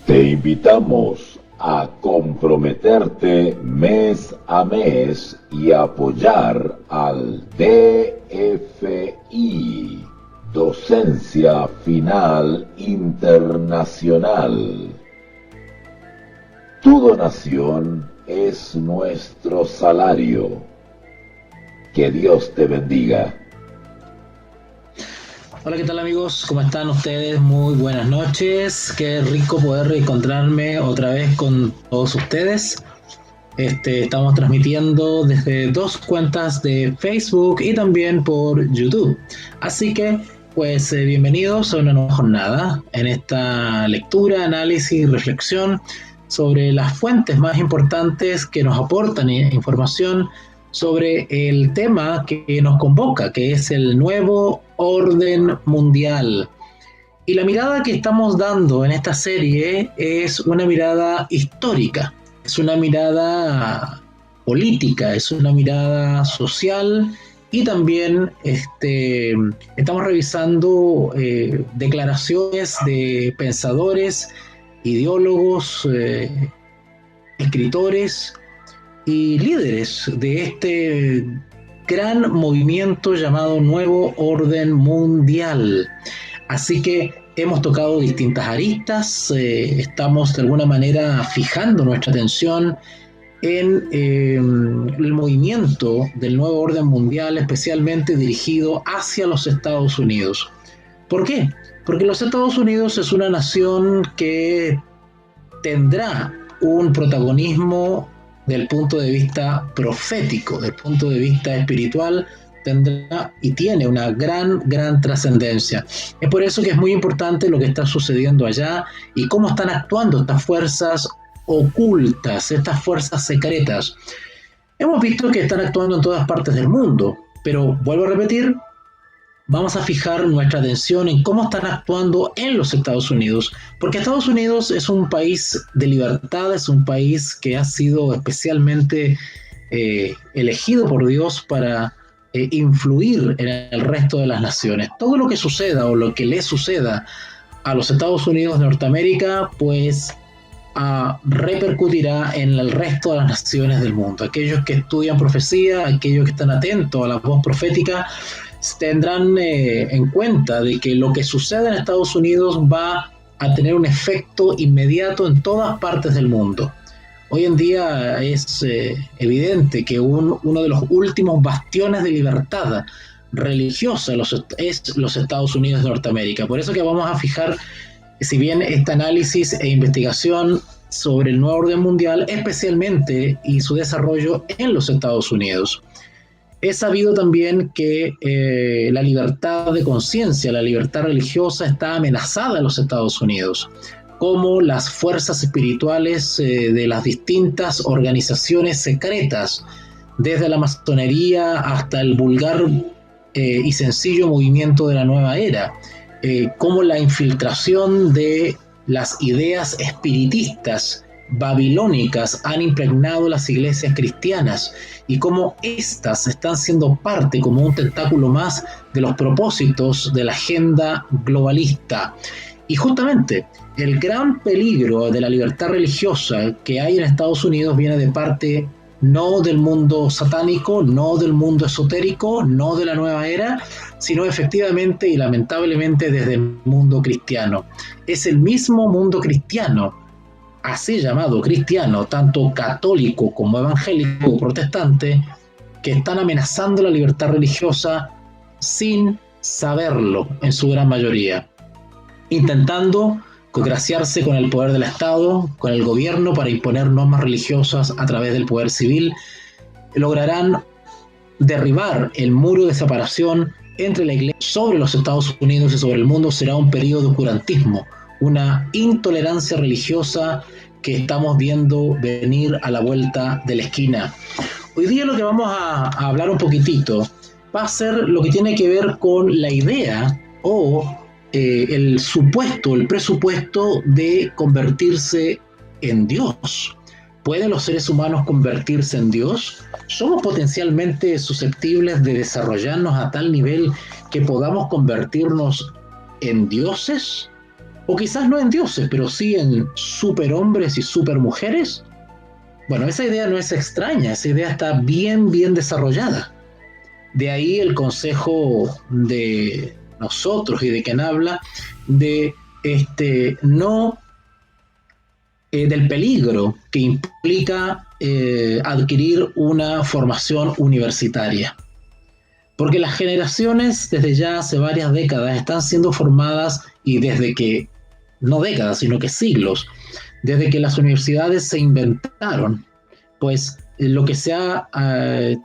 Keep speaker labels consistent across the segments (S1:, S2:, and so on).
S1: Te invitamos a comprometerte mes a mes y apoyar al DFI, Docencia Final Internacional. Tu donación es nuestro salario. Que Dios te bendiga.
S2: Hola, ¿qué tal amigos? ¿Cómo están ustedes? Muy buenas noches. Qué rico poder reencontrarme otra vez con todos ustedes. Estamos transmitiendo desde dos cuentas de Facebook y también por YouTube. Así que, pues, bienvenidos a una nueva jornada en esta lectura, análisis y reflexión sobre las fuentes más importantes que nos aportan información sobre el tema que nos convoca, que es el nuevo orden mundial. Y la mirada que estamos dando en esta serie es una mirada histórica, es una mirada política, es una mirada social y también estamos revisando declaraciones de pensadores, ideólogos, escritores y líderes de este gran movimiento llamado Nuevo Orden Mundial. Así que hemos tocado distintas aristas, estamos de alguna manera fijando nuestra atención en el movimiento del Nuevo Orden Mundial, especialmente dirigido hacia los Estados Unidos. ¿Por qué? Porque los Estados Unidos es una nación que tendrá un protagonismo del punto de vista profético, del punto de vista espiritual, tendrá y tiene una gran trascendencia. Es por eso que es muy importante lo que está sucediendo allá y cómo están actuando estas fuerzas ocultas, estas fuerzas secretas. Hemos visto que están actuando en todas partes del mundo, pero vuelvo a repetir, vamos a fijar nuestra atención en cómo están actuando en los Estados Unidos, porque Estados Unidos es un país de libertad, es un país que ha sido especialmente elegido por Dios para influir en el resto de las naciones. Todo lo que suceda o lo que le suceda a los Estados Unidos de Norteamérica, pues repercutirá en el resto de las naciones del mundo. Aquellos que estudian profecía, aquellos que están atentos a la voz profética, tendrán en cuenta de que lo que sucede en Estados Unidos va a tener un efecto inmediato en todas partes del mundo. Hoy en día es evidente que uno de los últimos bastiones de libertad religiosa es los Estados Unidos de Norteamérica. Por eso que vamos a fijar, si bien este análisis e investigación sobre el nuevo orden mundial, especialmente y su desarrollo en los Estados Unidos. Es sabido también que la libertad de conciencia, la libertad religiosa está amenazada en los Estados Unidos, como las fuerzas espirituales de las distintas organizaciones secretas, desde la masonería hasta el vulgar y sencillo movimiento de la nueva era, como la infiltración de las ideas espiritistas babilónicas han impregnado las iglesias cristianas y cómo éstas están siendo parte como un tentáculo más de los propósitos de la agenda globalista. Y justamente el gran peligro de la libertad religiosa que hay en Estados Unidos viene de parte no del mundo satánico, no del mundo esotérico, no de la nueva era, sino efectivamente y lamentablemente desde el mundo cristiano. Es el mismo mundo cristiano, así llamado cristiano, tanto católico como evangélico o protestante, que están amenazando la libertad religiosa sin saberlo en su gran mayoría, intentando congraciarse con el poder del Estado, con el gobierno para imponer normas religiosas a través del poder civil. Lograrán derribar el muro de separación entre la Iglesia sobre los Estados Unidos y sobre el mundo. Será un periodo de oscurantismo, una intolerancia religiosa que estamos viendo venir a la vuelta de la esquina. Hoy día lo que vamos a hablar un poquitito va a ser lo que tiene que ver con la idea o el presupuesto de convertirse en Dios. ¿Pueden los seres humanos convertirse en Dios? ¿Somos potencialmente susceptibles de desarrollarnos a tal nivel que podamos convertirnos en dioses? o quizás no en dioses, pero sí en superhombres y supermujeres. Bueno, esa idea no es extraña, esa idea está bien, bien desarrollada. De ahí el consejo de nosotros y de quien habla de no del peligro que implica adquirir una formación universitaria. Porque las generaciones desde ya hace varias décadas están siendo formadas, y desde que, no décadas, sino que siglos, desde que las universidades se inventaron, pues lo que se ha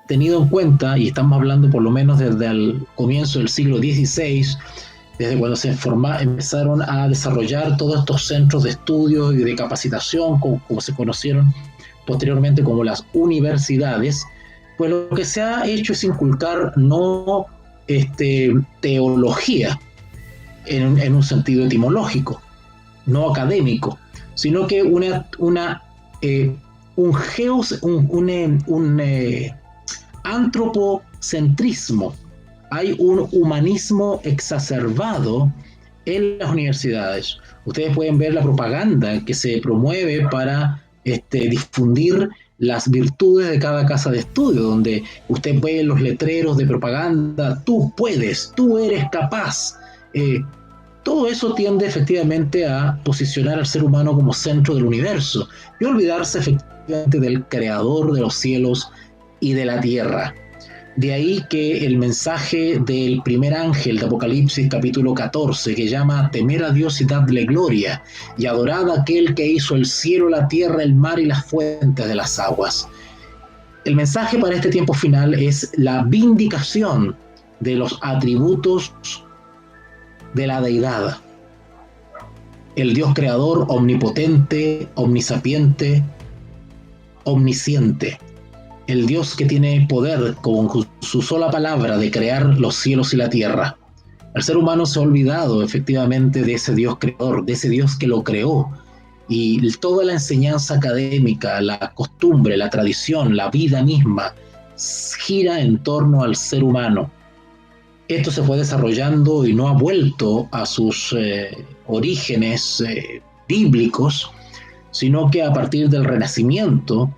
S2: tenido en cuenta, y estamos hablando por lo menos desde el comienzo del siglo XVI, desde cuando empezaron a desarrollar todos estos centros de estudio y de capacitación, como se conocieron posteriormente como las universidades, pues lo que se ha hecho es inculcar no teología en un sentido etimológico, no académico, sino que un antropocentrismo. Hay un humanismo exacerbado en las universidades. Ustedes pueden ver la propaganda que se promueve para difundir las virtudes de cada casa de estudio, donde usted ve los letreros de propaganda: tú puedes, tú eres capaz. Todo eso tiende efectivamente a posicionar al ser humano como centro del universo y olvidarse efectivamente del creador de los cielos y de la tierra. De ahí que el mensaje del primer ángel de Apocalipsis capítulo 14, que llama: temer a Dios y dadle gloria, y adorad a aquel que hizo el cielo, la tierra, el mar y las fuentes de las aguas. El mensaje para este tiempo final es la vindicación de los atributos de la deidad. El Dios creador, omnipotente, omnisapiente, omnisciente. El Dios que tiene poder con su sola palabra de crear los cielos y la tierra. El ser humano se ha olvidado efectivamente de ese Dios creador, de ese Dios que lo creó. Y toda la enseñanza académica, la costumbre, la tradición, la vida misma, gira en torno al ser humano. Esto se fue desarrollando y no ha vuelto a sus orígenes bíblicos, sino que a partir del Renacimiento,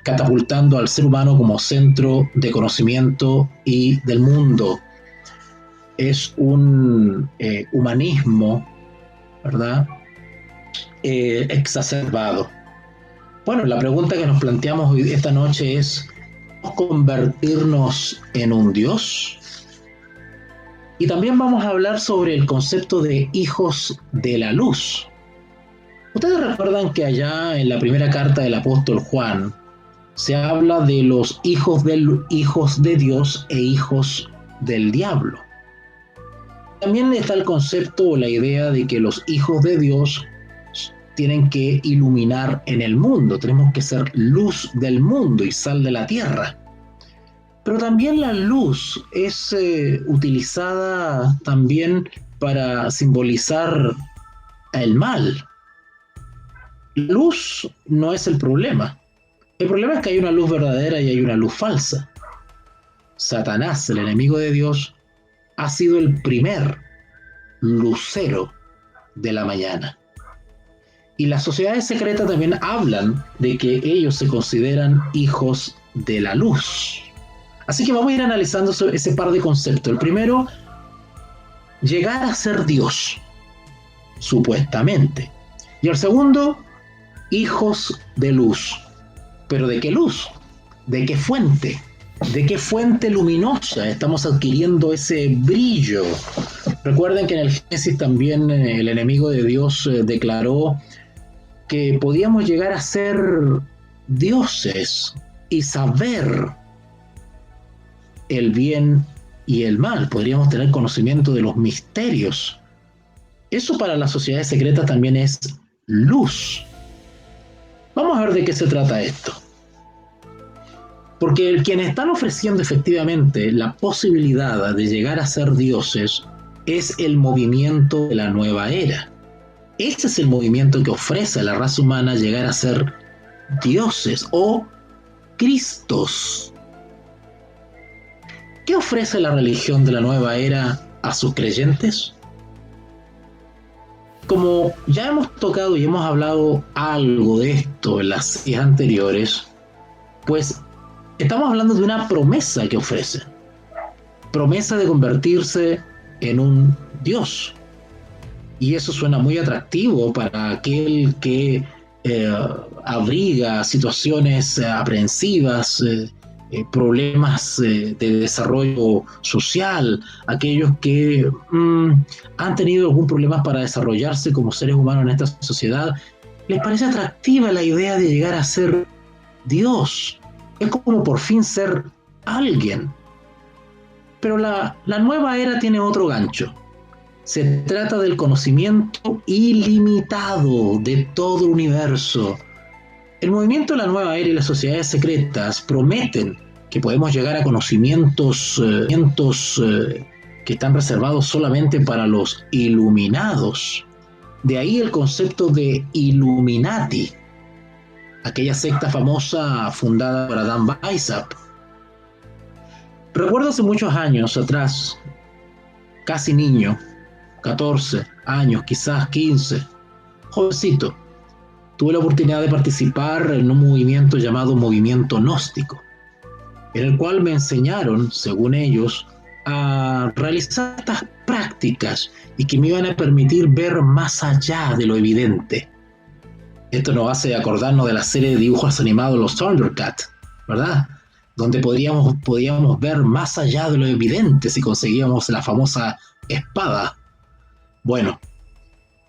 S2: catapultando al ser humano como centro de conocimiento y del mundo. Es un humanismo, ¿verdad?, exacerbado. Bueno, la pregunta que nos planteamos hoy, esta noche, es: ¿podemos convertirnos en un Dios? Y también vamos a hablar sobre el concepto de hijos de la luz. Ustedes recuerdan que allá en la primera carta del apóstol Juan se habla de los hijos de Dios e hijos del diablo. También está el concepto o la idea de que los hijos de Dios tienen que iluminar en el mundo, tenemos que ser luz del mundo y sal de la tierra. Pero también la luz es utilizada también para simbolizar el mal. La luz no es el problema. El problema es que hay una luz verdadera y hay una luz falsa. Satanás, el enemigo de Dios, ha sido el primer lucero de la mañana. Y las sociedades secretas también hablan de que ellos se consideran hijos de la luz. Así que vamos a ir analizando ese par de conceptos. El primero: llegar a ser Dios, supuestamente. Y el segundo: hijos de luz. ¿Pero de qué luz? ¿De qué fuente? ¿De qué fuente luminosa estamos adquiriendo ese brillo? Recuerden que en el Génesis también el enemigo de Dios declaró que podíamos llegar a ser dioses y saber el bien y el mal. Podríamos tener conocimiento de los misterios. Eso para las sociedades secretas también es luz. Vamos a ver de qué se trata esto. Porque quienes están ofreciendo efectivamente la posibilidad de llegar a ser dioses es el movimiento de la nueva era. Ese es el movimiento que ofrece a la raza humana llegar a ser dioses o Cristos. ¿Qué ofrece la religión de la nueva era a sus creyentes? como ya hemos tocado y hemos hablado algo de esto en las series anteriores, pues estamos hablando de una promesa que ofrece. Promesa de convertirse en un dios. Y eso suena muy atractivo para aquel que abriga situaciones aprensivas, problemas de desarrollo social, aquellos que han tenido algún problema para desarrollarse como seres humanos en esta sociedad. Les parece atractiva la idea de llegar a ser Dios. Es como por fin ser alguien. Pero la nueva era tiene otro gancho. Se trata del conocimiento ilimitado de todo el universo. El movimiento de la nueva era y las sociedades secretas prometen que podemos llegar a conocimientos que están reservados solamente para los iluminados. De ahí el concepto de Illuminati, aquella secta famosa fundada por Adam Weishaupt. Recuerdo hace muchos años atrás, casi niño, 14 años, quizás 15, jovencito, tuve la oportunidad de participar en un movimiento llamado Movimiento Gnóstico, en el cual me enseñaron, según ellos, a realizar estas prácticas y que me iban a permitir ver más allá de lo evidente. Esto nos hace acordarnos de la serie de dibujos animados Los Thundercats, ¿verdad? Donde podíamos ver más allá de lo evidente si conseguíamos la famosa espada. Bueno,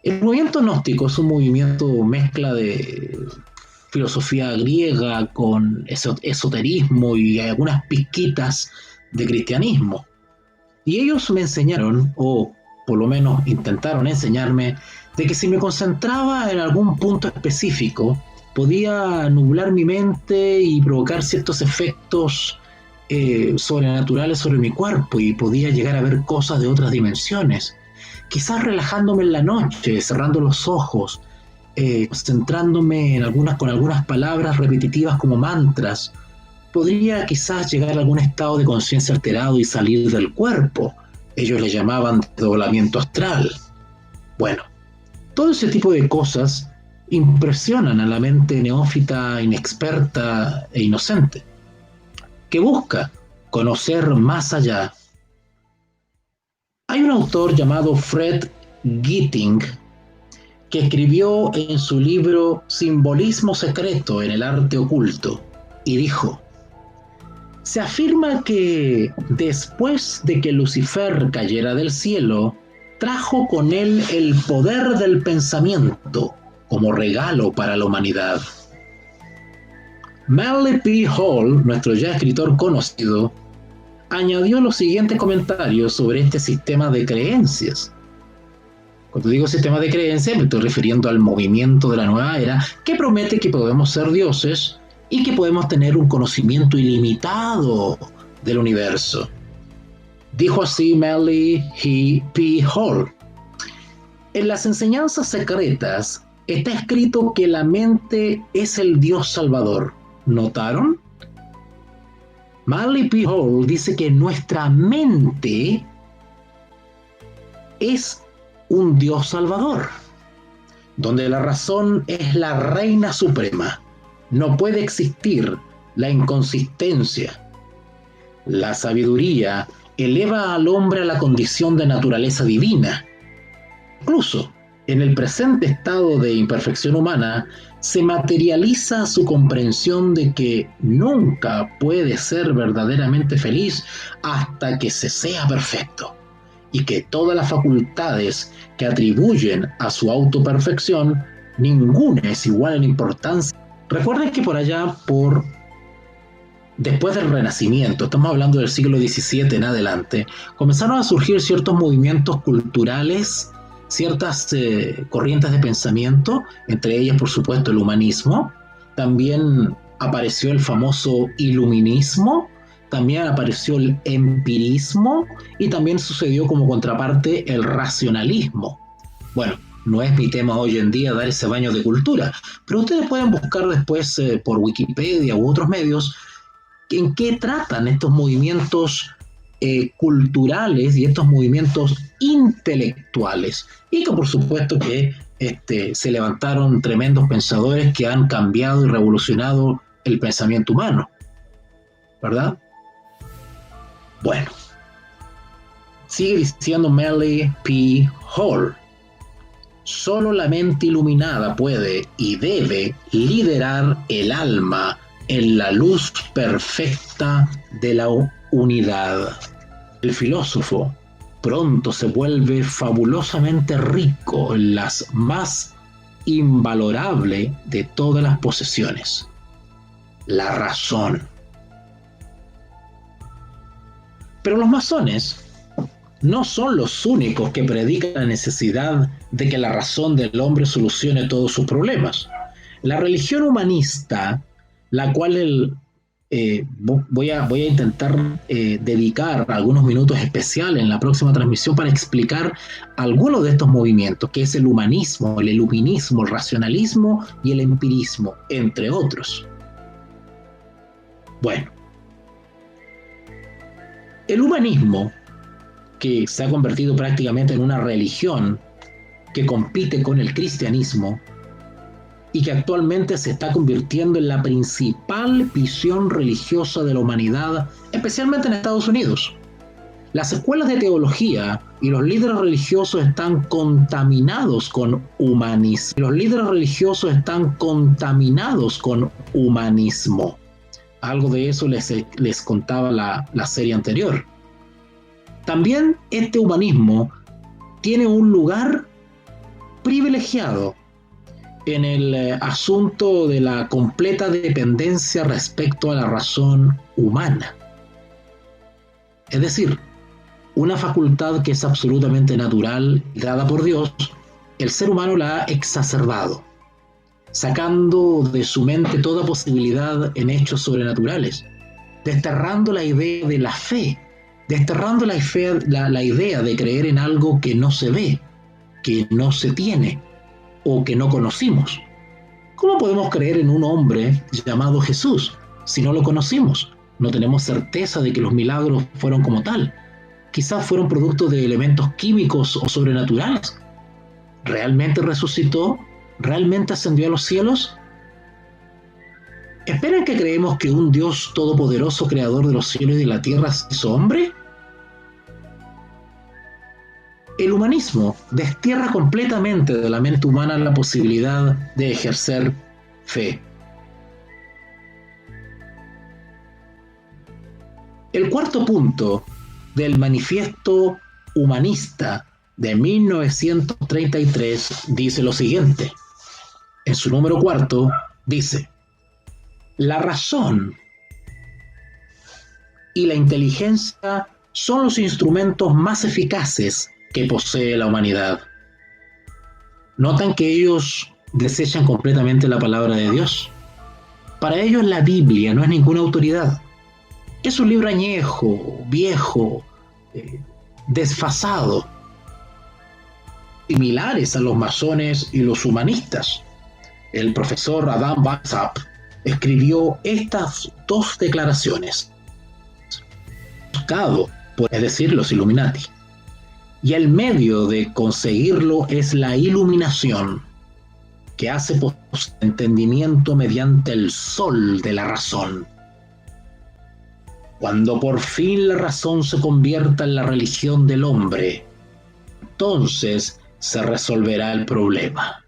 S2: el movimiento gnóstico es un movimiento mezcla de filosofía griega con esoterismo y algunas pizquitas de cristianismo. Y ellos me enseñaron, o por lo menos intentaron enseñarme, de que si me concentraba en algún punto específico, podía nublar mi mente y provocar ciertos efectos sobrenaturales sobre mi cuerpo y podía llegar a ver cosas de otras dimensiones. Quizás relajándome en la noche, cerrando los ojos, concentrándome con algunas palabras repetitivas como mantras, podría quizás llegar a algún estado de conciencia alterado y salir del cuerpo. Ellos le llamaban desdoblamiento astral. Bueno, todo ese tipo de cosas impresionan a la mente neófita, inexperta e inocente, que busca conocer más allá. Hay un autor llamado Fred Gitting que escribió en su libro Simbolismo secreto en el arte oculto y dijo: se afirma que después de que Lucifer cayera del cielo, trajo con él el poder del pensamiento como regalo para la humanidad. Manly P. Hall, nuestro ya escritor conocido, añadió los siguientes comentarios sobre este sistema de creencias. Cuando digo sistema de creencias me estoy refiriendo al movimiento de la nueva era que promete que podemos ser dioses y que podemos tener un conocimiento ilimitado del universo. Dijo así Manly P. Hall: en las enseñanzas secretas está escrito que la mente es el Dios salvador. ¿Notaron? Manly P. Hall dice que nuestra mente es un Dios salvador, donde la razón es la reina suprema. No puede existir la inconsistencia. La sabiduría eleva al hombre a la condición de naturaleza divina. Incluso en el presente estado de imperfección humana se materializa su comprensión de que nunca puede ser verdaderamente feliz hasta que se sea perfecto, y que todas las facultades que atribuyen a su autoperfección, ninguna es igual en importancia. Recuerden que por allá, después del Renacimiento, estamos hablando del siglo XVII en adelante, comenzaron a surgir ciertos movimientos culturales, ciertas corrientes de pensamiento, entre ellas, por supuesto, el humanismo. También apareció el famoso iluminismo, también apareció el empirismo y también sucedió como contraparte el racionalismo. Bueno, no es mi tema hoy en día dar ese baño de cultura, pero ustedes pueden buscar después por Wikipedia u otros medios en qué tratan estos movimientos culturales y estos movimientos intelectuales, y que por supuesto que se levantaron tremendos pensadores que han cambiado y revolucionado el pensamiento humano, ¿verdad? Bueno, sigue diciendo Melly P. Hall: solo la mente iluminada puede y debe liderar el alma en la luz perfecta de la unidad. El filósofo pronto se vuelve fabulosamente rico en las más invalorable de todas las posesiones: la razón. Pero los masones no son los únicos que predican la necesidad de que la razón del hombre solucione todos sus problemas. La religión humanista, la cual voy a intentar dedicar algunos minutos especiales en la próxima transmisión para explicar algunos de estos movimientos, que es el humanismo, el iluminismo, el racionalismo y el empirismo, entre otros. Bueno, el humanismo, que se ha convertido prácticamente en una religión que compite con el cristianismo y que actualmente se está convirtiendo en la principal visión religiosa de la humanidad, especialmente en Estados Unidos. Las escuelas de teología y los líderes religiosos están contaminados con humanismo. Algo de eso les contaba la serie anterior. También este humanismo tiene un lugar privilegiado en el asunto de la completa dependencia respecto a la razón humana. Es decir, una facultad que es absolutamente natural, dada por Dios, el ser humano la ha exacerbado, sacando de su mente toda posibilidad en hechos sobrenaturales, desterrando la idea de la fe, desterrando la idea de creer en algo que no se ve, que no se tiene o que no conocimos. ¿Cómo podemos creer en un hombre llamado Jesús si no lo conocimos? No tenemos certeza de que los milagros fueron como tal. Quizás fueron producto de elementos químicos o sobrenaturales. ¿Realmente resucitó? ¿Realmente ascendió a los cielos? ¿Esperan que creemos que un Dios todopoderoso, creador de los cielos y de la tierra, se hizo hombre? El humanismo destierra completamente de la mente humana la posibilidad de ejercer fe. El cuarto punto del Manifiesto Humanista de 1933 dice lo siguiente. En su número cuarto dice: la razón y la inteligencia son los instrumentos más eficaces que posee la humanidad. ¿Notan que ellos desechan completamente la palabra de Dios? Para ellos la Biblia no es ninguna autoridad. Es un libro añejo, viejo, desfasado, similares a los masones y los humanistas. El profesor Adam Weishaupt escribió estas dos declaraciones, buscado por, es decir, los Illuminati. Y el medio de conseguirlo es la iluminación, que hace posible el entendimiento mediante el sol de la razón. Cuando por fin la razón se convierta en la religión del hombre, entonces se resolverá el problema.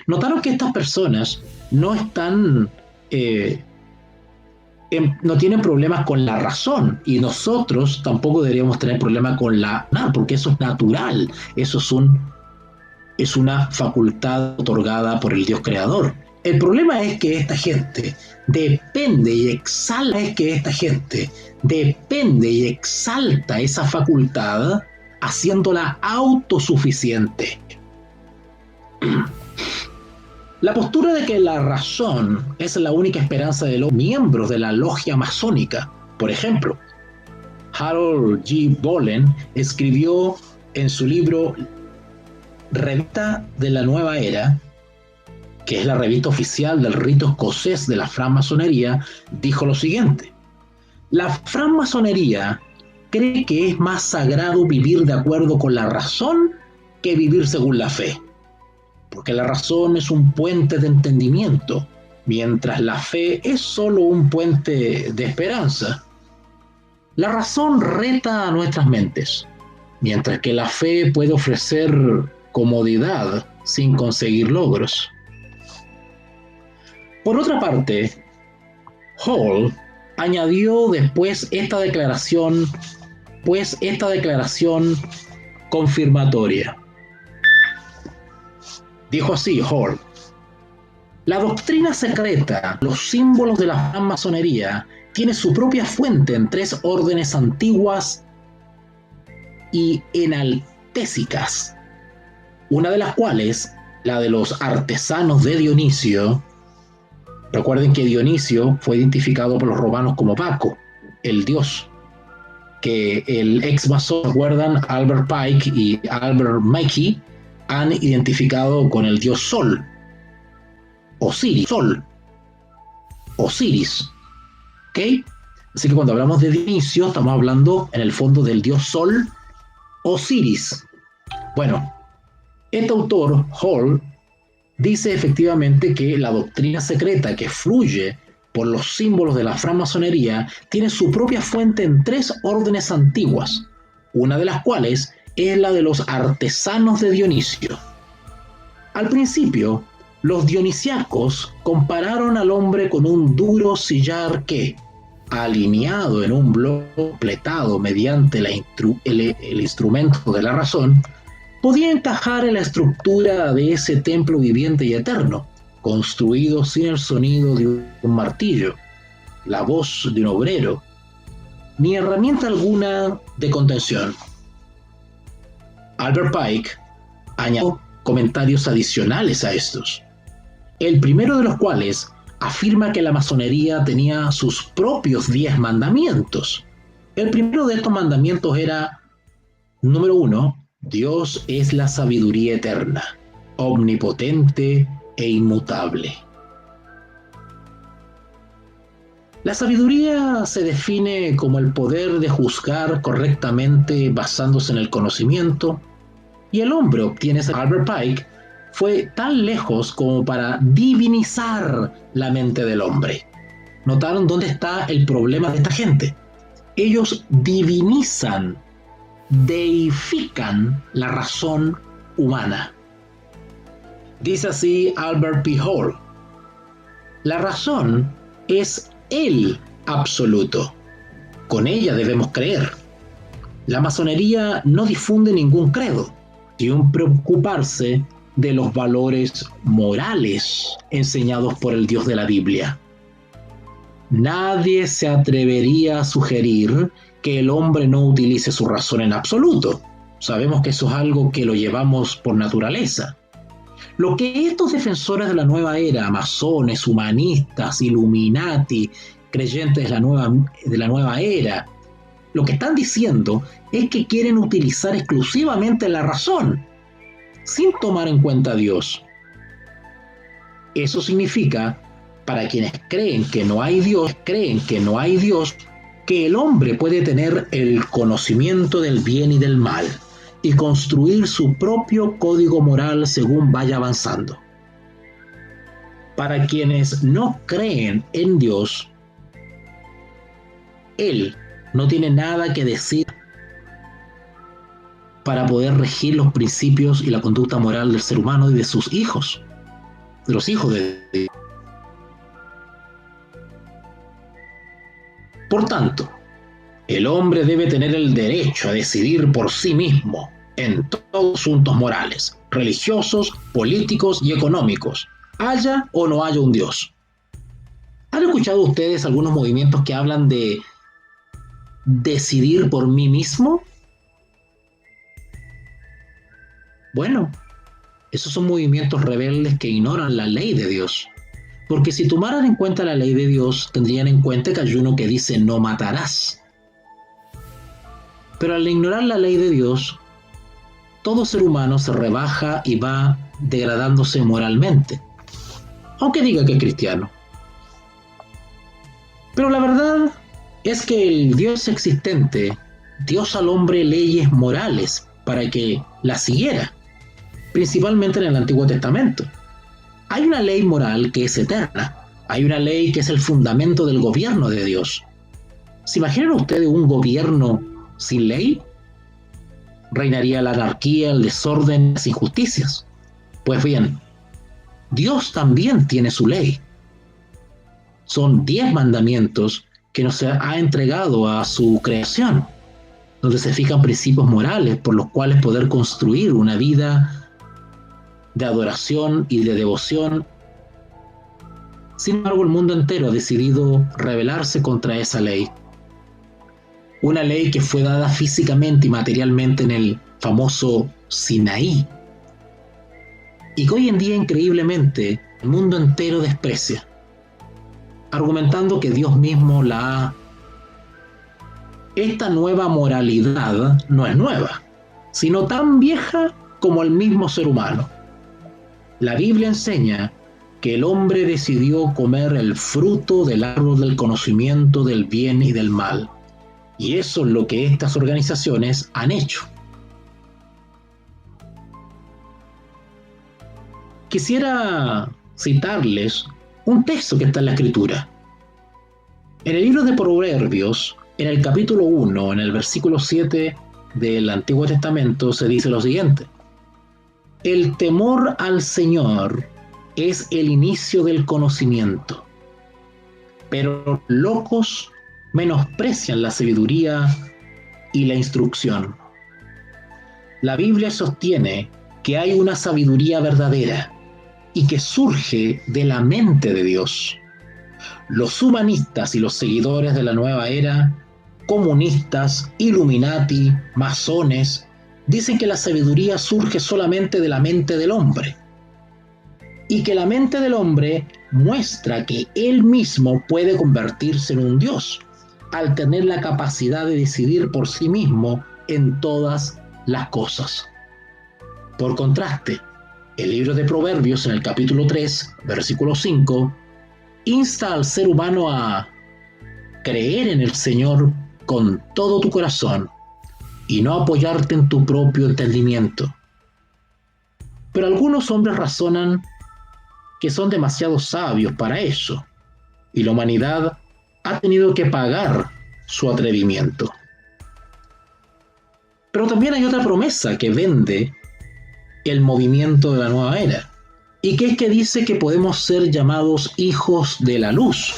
S2: Notaron que estas personas no están, no tienen problemas con la razón, y nosotros tampoco deberíamos tener problemas con porque eso es natural, eso es una facultad otorgada por el Dios creador. El problema es que esta gente depende y exalta esa facultad haciéndola autosuficiente. La postura de que la razón es la única esperanza de los miembros de la logia masónica, por ejemplo, Harold G. Bollen escribió en su libro Revista de la Nueva Era, que es la revista oficial del rito escocés de la francmasonería, dijo lo siguiente: la francmasonería cree que es más sagrado vivir de acuerdo con la razón que vivir según la fe. Porque la razón es un puente de entendimiento, mientras la fe es solo un puente de esperanza. La razón reta a nuestras mentes, mientras que la fe puede ofrecer comodidad sin conseguir logros. Por otra parte, Hall añadió después esta declaración confirmatoria. Dijo así Hall: la doctrina secreta, los símbolos de la masonería, tiene su propia fuente en 3 órdenes antiguas y enaltésicas, una de las cuales, la de los artesanos de Dionisio. Recuerden que Dionisio fue identificado por los romanos como Baco, el dios, que el ex masón, recuerdan, Albert Pike y Albert Mackey, han identificado con el dios Sol, Osiris, ¿ok? Así que cuando hablamos de Dionisio, estamos hablando en el fondo del dios Sol, Osiris. Bueno, este autor, Hall, dice efectivamente que la doctrina secreta que fluye por los símbolos de la francmasonería tiene su propia fuente en 3 órdenes antiguas, una de las cuales es la de los artesanos de Dionisio. Al principio, los dionisiacos compararon al hombre con un duro sillar que, alineado en un bloque completado mediante el instrumento de la razón, podía encajar en la estructura de ese templo viviente y eterno, construido sin el sonido de un martillo, la voz de un obrero, ni herramienta alguna de contención. Albert Pike añadió comentarios adicionales a estos, el primero de los cuales afirma que la masonería tenía sus propios 10 mandamientos. El primero de estos mandamientos era, número 1, Dios es la sabiduría eterna, omnipotente e inmutable. La sabiduría se define como el poder de juzgar correctamente basándose en el conocimiento, y el hombre obtiene ese. Albert Pike fue tan lejos como para divinizar la mente del hombre. ¿Notaron dónde está el problema de esta gente? Ellos divinizan, deifican la razón humana. Dice así Albert P. Hall: la razón es el absoluto. Con ella debemos creer. La masonería no difunde ningún credo, sino preocuparse de los valores morales enseñados por el Dios de la Biblia. Nadie se atrevería a sugerir que el hombre no utilice su razón en absoluto. Sabemos que eso es algo que lo llevamos por naturaleza. Lo que estos defensores de la nueva era, masones, humanistas, Illuminati, creyentes de la nueva era, lo que están diciendo es que quieren utilizar exclusivamente la razón, sin tomar en cuenta a Dios. Eso significa, para quienes creen que no hay Dios, que el hombre puede tener el conocimiento del bien y del mal y construir su propio código moral según vaya avanzando. Para quienes no creen en Dios, Él no tiene nada que decir para poder regir los principios y la conducta moral del ser humano y de sus hijos, de los hijos de Dios. Por tanto, el hombre debe tener el derecho a decidir por sí mismo en todos asuntos morales, religiosos, políticos y económicos, haya o no haya un Dios. ¿Han escuchado ustedes algunos movimientos que hablan de decidir por mí mismo? Bueno, esos son movimientos rebeldes que ignoran la ley de Dios. Porque si tomaran en cuenta la ley de Dios, tendrían en cuenta que hay uno que dice no matarás. Pero al ignorar la ley de Dios, todo ser humano se rebaja y va degradándose moralmente, aunque diga que es cristiano. Pero la verdad es que el Dios existente Dios al hombre leyes morales para que las siguiera, principalmente en el Antiguo Testamento. Hay una ley moral que es eterna, hay una ley que es el fundamento del gobierno de Dios. ¿Se imaginan ustedes un gobierno sin ley? Reinaría la anarquía, el desorden, las injusticias. Pues bien, Dios también tiene su ley. Son 10 mandamientos que nos ha entregado a su creación, donde se fijan principios morales por los cuales poder construir una vida de adoración y de devoción. Sin embargo, el mundo entero ha decidido rebelarse contra esa ley. Una ley que fue dada físicamente y materialmente en el famoso Sinaí, y que hoy en día, increíblemente, el mundo entero desprecia, argumentando que Dios mismo la ha. Esta nueva moralidad no es nueva, sino tan vieja como el mismo ser humano. La Biblia enseña que el hombre decidió comer el fruto del árbol del conocimiento del bien y del mal. Y eso es lo que estas organizaciones han hecho. Quisiera citarles un texto que está en la Escritura. En el libro de Proverbios, en el capítulo 1, en el versículo 7 del Antiguo Testamento, se dice lo siguiente: el temor al Señor es el inicio del conocimiento, pero locos menosprecian la sabiduría y la instrucción. La Biblia sostiene que hay una sabiduría verdadera y que surge de la mente de Dios. Los humanistas y los seguidores de la nueva era, comunistas, Illuminati, masones, dicen que la sabiduría surge solamente de la mente del hombre y que la mente del hombre muestra que él mismo puede convertirse en un Dios al tener la capacidad de decidir por sí mismo en todas las cosas. Por contraste, el libro de Proverbios en el capítulo 3, versículo 5, insta al ser humano a creer en el Señor con todo tu corazón y no apoyarte en tu propio entendimiento. Pero algunos hombres razonan que son demasiado sabios para eso, y la humanidad ha tenido que pagar su atrevimiento. Pero también hay otra promesa que vende el movimiento de la nueva era, y que es que dice que podemos ser llamados hijos de la luz.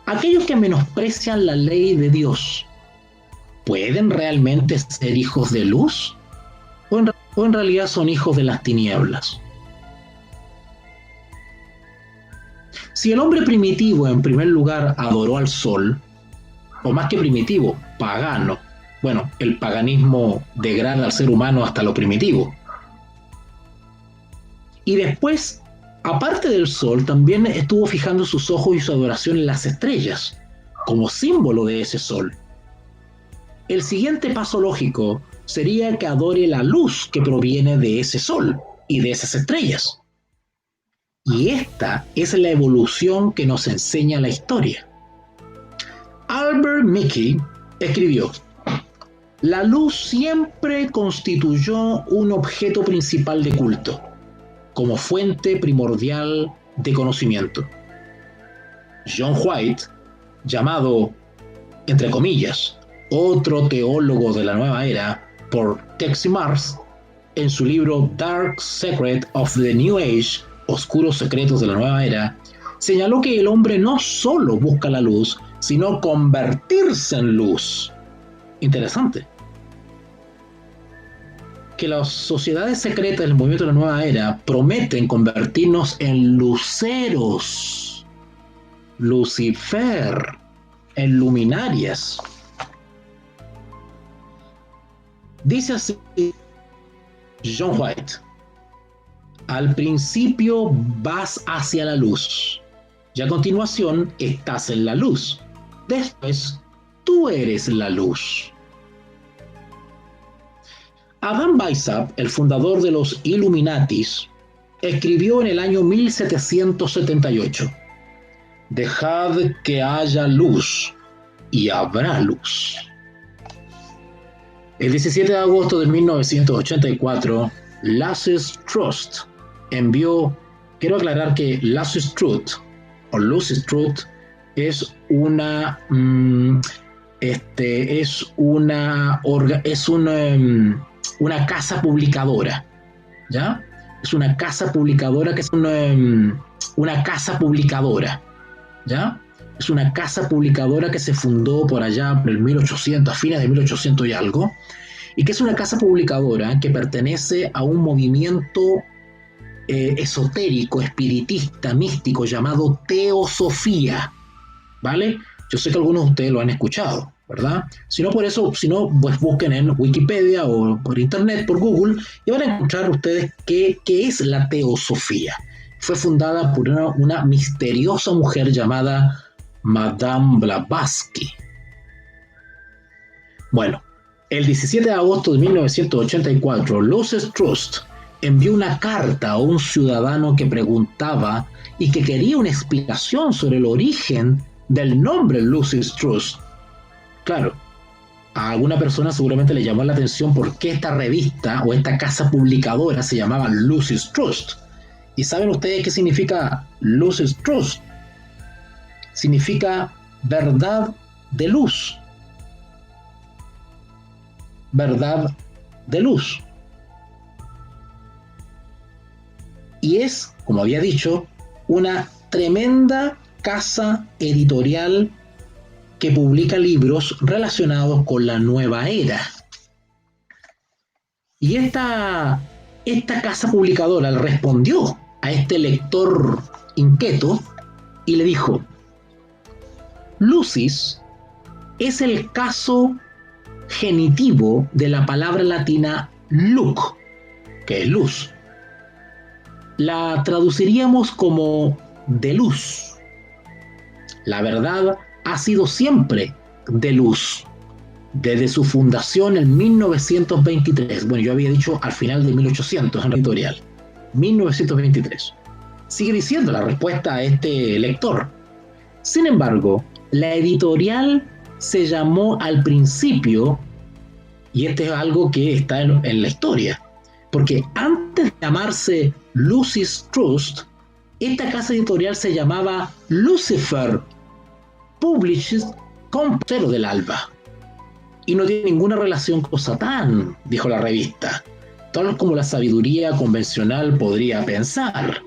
S2: Aquellos que menosprecian la ley de Dios, ¿pueden realmente ser hijos de luz? ¿O en realidad son hijos de las tinieblas? Si el hombre primitivo, en primer lugar, adoró al sol, o más que primitivo, pagano, bueno, el paganismo degrada al ser humano hasta lo primitivo. Y después, aparte del sol, también estuvo fijando sus ojos y su adoración en las estrellas, como símbolo de ese sol. El siguiente paso lógico sería que adore la luz que proviene de ese sol y de esas estrellas. Y esta es la evolución que nos enseña la historia. Albert Mickey escribió: la luz siempre constituyó un objeto principal de culto, como fuente primordial de conocimiento. John White, llamado, entre comillas, otro teólogo de la nueva era por Tex Mars, en su libro Dark Secret of the New Age, Oscuros Secretos de la Nueva Era, señaló que el hombre no solo busca la luz, sino convertirse en luz. Interesante. Que las sociedades secretas del movimiento de la nueva era prometen convertirnos en luceros, Lucifer, en luminarias. Dice así John White: al principio vas hacia la luz, y a continuación estás en la luz. Después, tú eres la luz. Adam Weishaupt, el fundador de los Illuminatis, escribió en el año 1778: dejad que haya luz, y habrá luz. El 17 de agosto de 1984, Lucis Trust envió, quiero aclarar que Lucis Truth o Lucis Truth es una una casa publicadora, ¿ya? Es una casa publicadora que es una casa publicadora, ¿ya? Es una casa publicadora que se fundó por allá por el 1800, a fines de 1800 y algo, y que es una casa publicadora que pertenece a un movimiento esotérico, espiritista, místico, llamado Teosofía, ¿vale? Yo sé que algunos de ustedes lo han escuchado, ¿verdad? Si no, pues busquen en Wikipedia o por internet, por Google, y van a encontrar ustedes qué es la Teosofía. Fue fundada por una misteriosa mujer llamada Madame Blavatsky. Bueno, el 17 de agosto de 1984, Lucis Trust envió una carta a un ciudadano que preguntaba y que quería una explicación sobre el origen del nombre Lucis Trust. Claro, a alguna persona seguramente le llamó la atención por qué esta revista o esta casa publicadora se llamaba Lucis Trust. ¿Y saben ustedes qué significa Lucis Trust? Significa verdad de luz. Verdad de luz. Y es, como había dicho, una tremenda casa editorial que publica libros relacionados con la nueva era. Y esta casa publicadora respondió a este lector inquieto y le dijo: Lucis es el caso genitivo de la palabra latina luc, que es luz. La traduciríamos como de luz. La verdad ha sido siempre de luz, desde su fundación en 1923. Bueno, yo había dicho al final de 1800 en la editorial. 1923. Sigue diciendo la respuesta a este lector. Sin embargo, la editorial se llamó al principio, y este es algo que está en la historia, porque antes de llamarse Lucis Trust, esta casa editorial se llamaba Lucifer Publishing Company del Alba. Y no tiene ninguna relación con Satán, dijo la revista, tal como la sabiduría convencional podría pensar.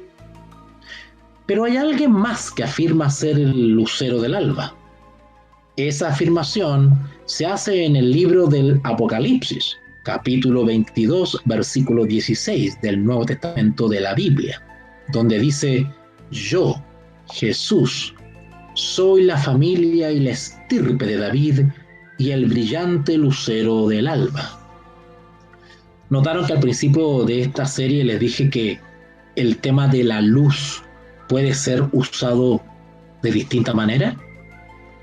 S2: Pero hay alguien más que afirma ser el lucero del alba. Esa afirmación se hace en el libro del Apocalipsis, capítulo 22, versículo 16 del Nuevo Testamento de la Biblia, donde dice: yo, Jesús, soy la familia y la estirpe de David y el brillante lucero del alba. Notaron que al principio de esta serie les dije que el tema de la luz puede ser usado de distinta manera,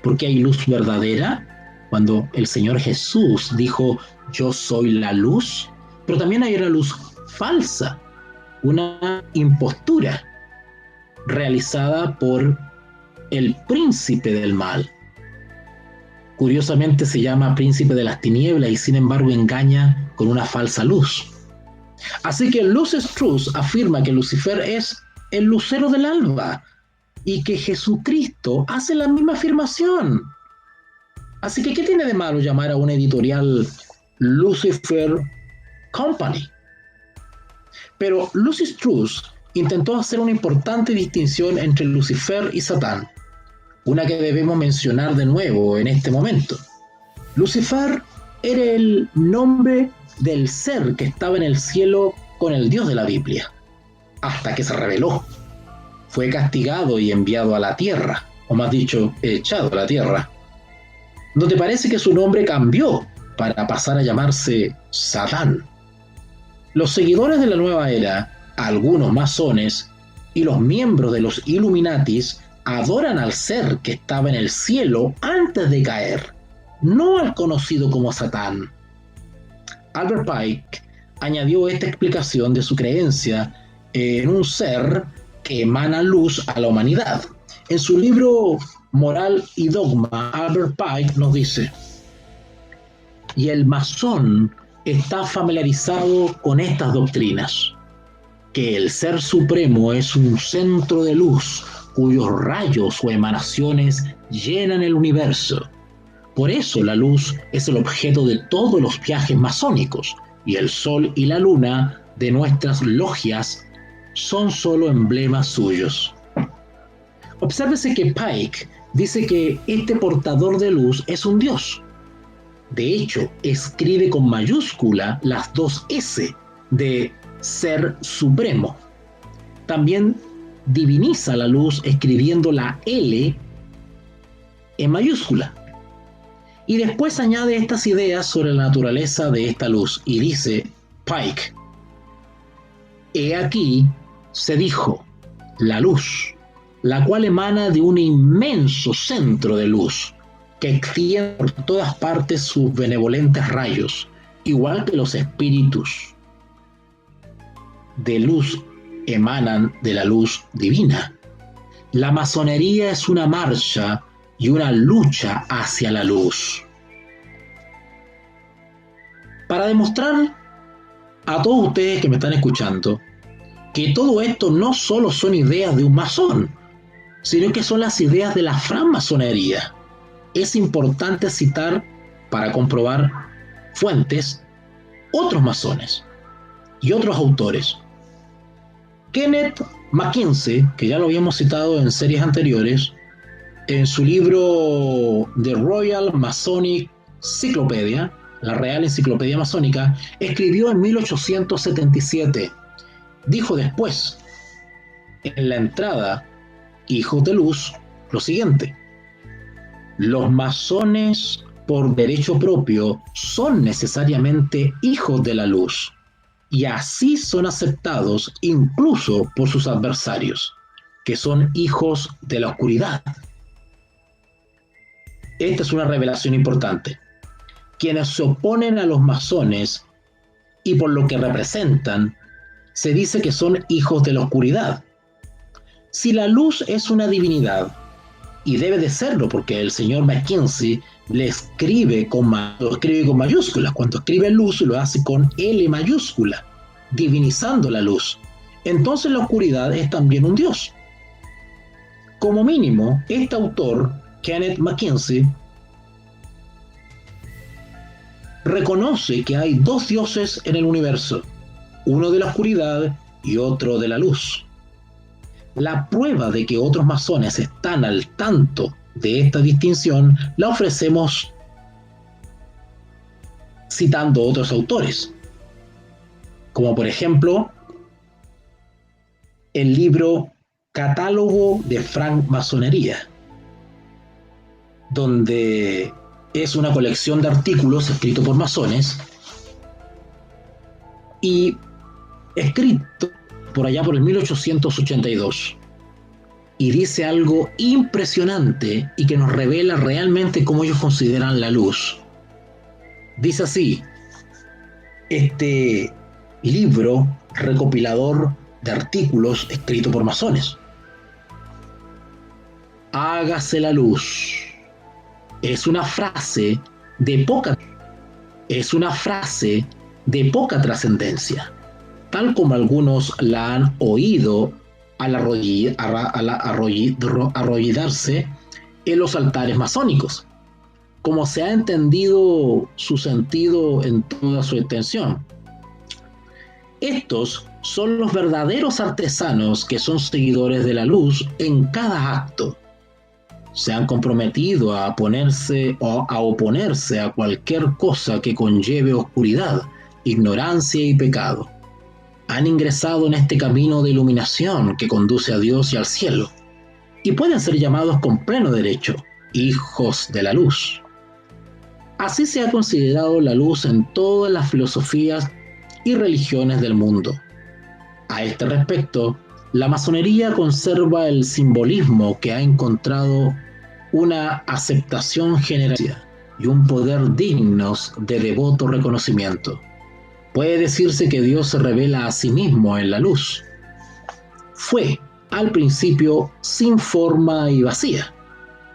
S2: porque hay luz verdadera, cuando el Señor Jesús dijo: yo soy la luz, pero también hay una luz falsa, una impostura realizada por el príncipe del mal. Curiosamente se llama príncipe de las tinieblas y sin embargo engaña con una falsa luz. Así que Lucis Trust afirma que Lucifer es el lucero del alba y que Jesucristo hace la misma afirmación. Así que, ¿qué tiene de malo llamar a una editorial Lucifer Company? Pero Lucis Trust intentó hacer una importante distinción entre Lucifer y Satán, una que debemos mencionar de nuevo en este momento. Lucifer era el nombre del ser que estaba en el cielo con el Dios de la Biblia, hasta que se rebeló. Fue castigado y enviado a la tierra, o más dicho, echado a la tierra. ¿No te parece que su nombre cambió para pasar a llamarse Satán? Los seguidores de la nueva era, algunos masones y los miembros de los Illuminatis adoran al ser que estaba en el cielo antes de caer, no al conocido como Satán. Albert Pike añadió esta explicación de su creencia en un ser que emana luz a la humanidad. En su libro Moral y Dogma, Albert Pike nos dice: y el masón está familiarizado con estas doctrinas, que el Ser Supremo es un centro de luz cuyos rayos o emanaciones llenan el universo. Por eso la luz es el objeto de todos los viajes masónicos, y el sol y la luna de nuestras logias son solo emblemas suyos. Obsérvese que Pike dice que este portador de luz es un dios. De hecho, escribe con mayúscula las dos S de Ser Supremo. También diviniza la luz escribiendo la L en mayúscula. Y después añade estas ideas sobre la naturaleza de esta luz y dice Pike: he aquí se dijo la luz, la cual emana de un inmenso centro de luz que extiende por todas partes sus benevolentes rayos, igual que los espíritus de luz emanan de la luz divina. La masonería es una marcha y una lucha hacia la luz. Para demostrar a todos ustedes que me están escuchando que todo esto no solo son ideas de un masón, sino que son las ideas de la francmasonería, es importante citar, para comprobar fuentes, otros masones y otros autores. Kenneth McKinsey, que ya lo habíamos citado en series anteriores, en su libro The Royal Masonic Cyclopedia, la Real Enciclopedia Masónica, escribió en 1877. Dijo después, en la entrada Hijos de Luz, lo siguiente: los masones por derecho propio son necesariamente hijos de la luz, y así son aceptados incluso por sus adversarios, que son hijos de la oscuridad. Esta es una revelación importante. Quienes se oponen a los masones y por lo que representan, se dice que son hijos de la oscuridad. Si la luz es una divinidad, y debe de serlo porque el señor McKinsey le escribe con mayúsculas, cuando escribe luz lo hace con L mayúscula, divinizando la luz, entonces la oscuridad es también un dios. Como mínimo, este autor, Kenneth McKinsey, reconoce que hay dos dioses en el universo, uno de la oscuridad y otro de la luz. La prueba de que otros masones están al tanto de esta distinción la ofrecemos citando otros autores, como por ejemplo el libro Catálogo de Francmasonería, donde es una colección de artículos escritos por masones y escrito por allá por el 1882, y dice algo impresionante y que nos revela realmente cómo ellos consideran la luz. Dice así, este libro recopilador de artículos escrito por masones: hágase la luz. Es una frase de poca trascendencia, tal como algunos la han oído al arrodillarse en los altares masónicos, como se ha entendido su sentido en toda su extensión. Estos son los verdaderos artesanos que son seguidores de la luz en cada acto. Se han comprometido a oponerse a cualquier cosa que conlleve oscuridad, ignorancia y pecado. Han ingresado en este camino de iluminación que conduce a Dios y al cielo, y pueden ser llamados con pleno derecho hijos de la luz. Así se ha considerado la luz en todas las filosofías y religiones del mundo. A este respecto, la masonería conserva el simbolismo que ha encontrado una aceptación general y un poder dignos de devoto reconocimiento. Puede decirse que Dios se revela a sí mismo en la luz. Fue al principio sin forma y vacía.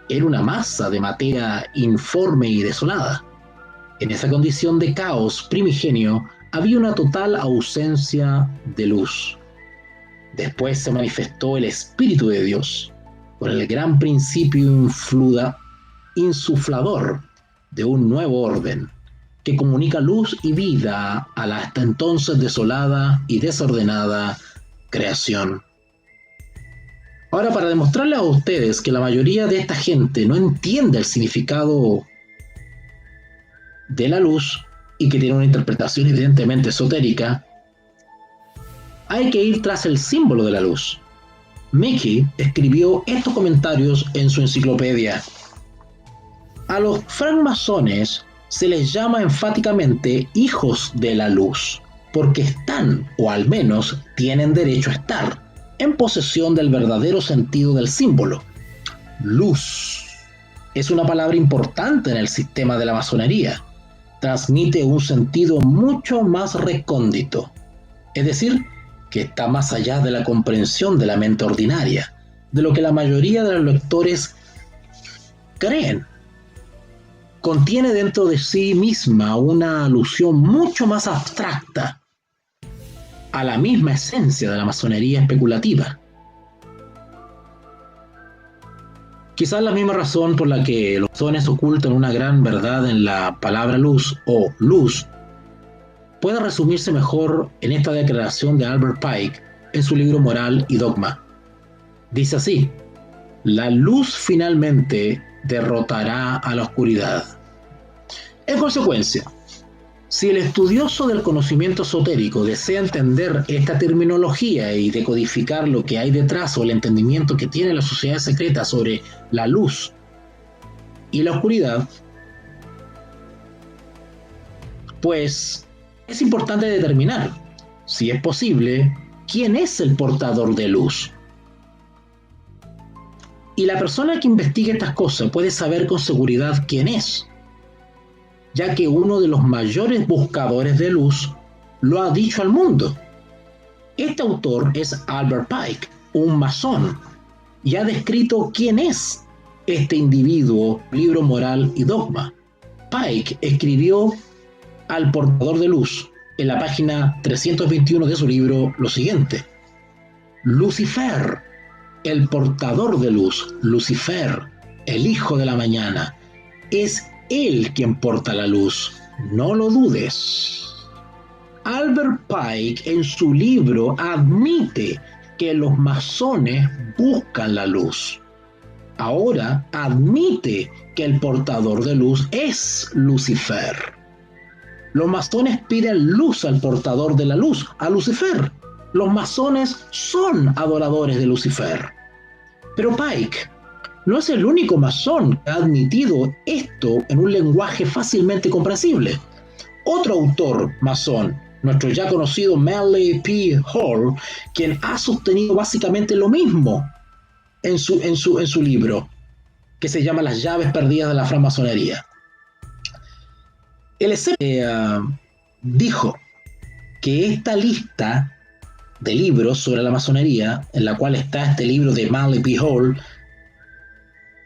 S2: Era una masa de materia informe y desolada. En esa condición de caos primigenio había una total ausencia de luz. Después se manifestó el Espíritu de Dios, con el gran principio insuflador de un nuevo orden, que comunica luz y vida a la hasta entonces desolada y desordenada creación. Ahora, para demostrarles a ustedes que la mayoría de esta gente no entiende el significado de la luz y que tiene una interpretación evidentemente esotérica, hay que ir tras el símbolo de la luz. Mickey escribió estos comentarios en su enciclopedia. A los francmasones se les llama enfáticamente hijos de la luz, porque están, o al menos tienen derecho a estar, en posesión del verdadero sentido del símbolo. Luz es una palabra importante en el sistema de la masonería. Transmite un sentido mucho más recóndito, es decir, que está más allá de la comprensión de la mente ordinaria, de lo que la mayoría de los lectores creen. Contiene dentro de sí misma una alusión mucho más abstracta a la misma esencia de la masonería especulativa. Quizás la misma razón por la que los masones ocultan una gran verdad en la palabra luz o luz puede resumirse mejor en esta declaración de Albert Pike en su libro Moral y Dogma. Dice así: la luz finalmente derrotará a la oscuridad. En consecuencia, si el estudioso del conocimiento esotérico desea entender esta terminología y decodificar lo que hay detrás o el entendimiento que tiene la sociedad secreta sobre la luz y la oscuridad, pues es importante determinar, si es posible, quién es el portador de luz. Y la persona que investigue estas cosas puede saber con seguridad quién es, ya que uno de los mayores buscadores de luz lo ha dicho al mundo. Este autor es Albert Pike, un masón, y ha descrito quién es este individuo, libro Moral y Dogma. Pike escribió al portador de luz en la página 321 de su libro lo siguiente: Lucifer, el portador de luz, Lucifer, el hijo de la mañana, es él quien porta la luz, no lo dudes. Albert Pike en su libro admite que los masones buscan la luz. Ahora admite que el portador de luz es Lucifer. Los masones piden luz al portador de la luz, a Lucifer. Los masones son adoradores de Lucifer. Pero Pike no es el único masón que ha admitido esto en un lenguaje fácilmente comprensible. Otro autor masón, nuestro ya conocido Manly P. Hall, quien ha sostenido básicamente lo mismo en su libro, que se llama Las llaves perdidas de la francmasonería. El dijo que esta lista de libros sobre la masonería, en la cual está este libro de Manly P. Hall,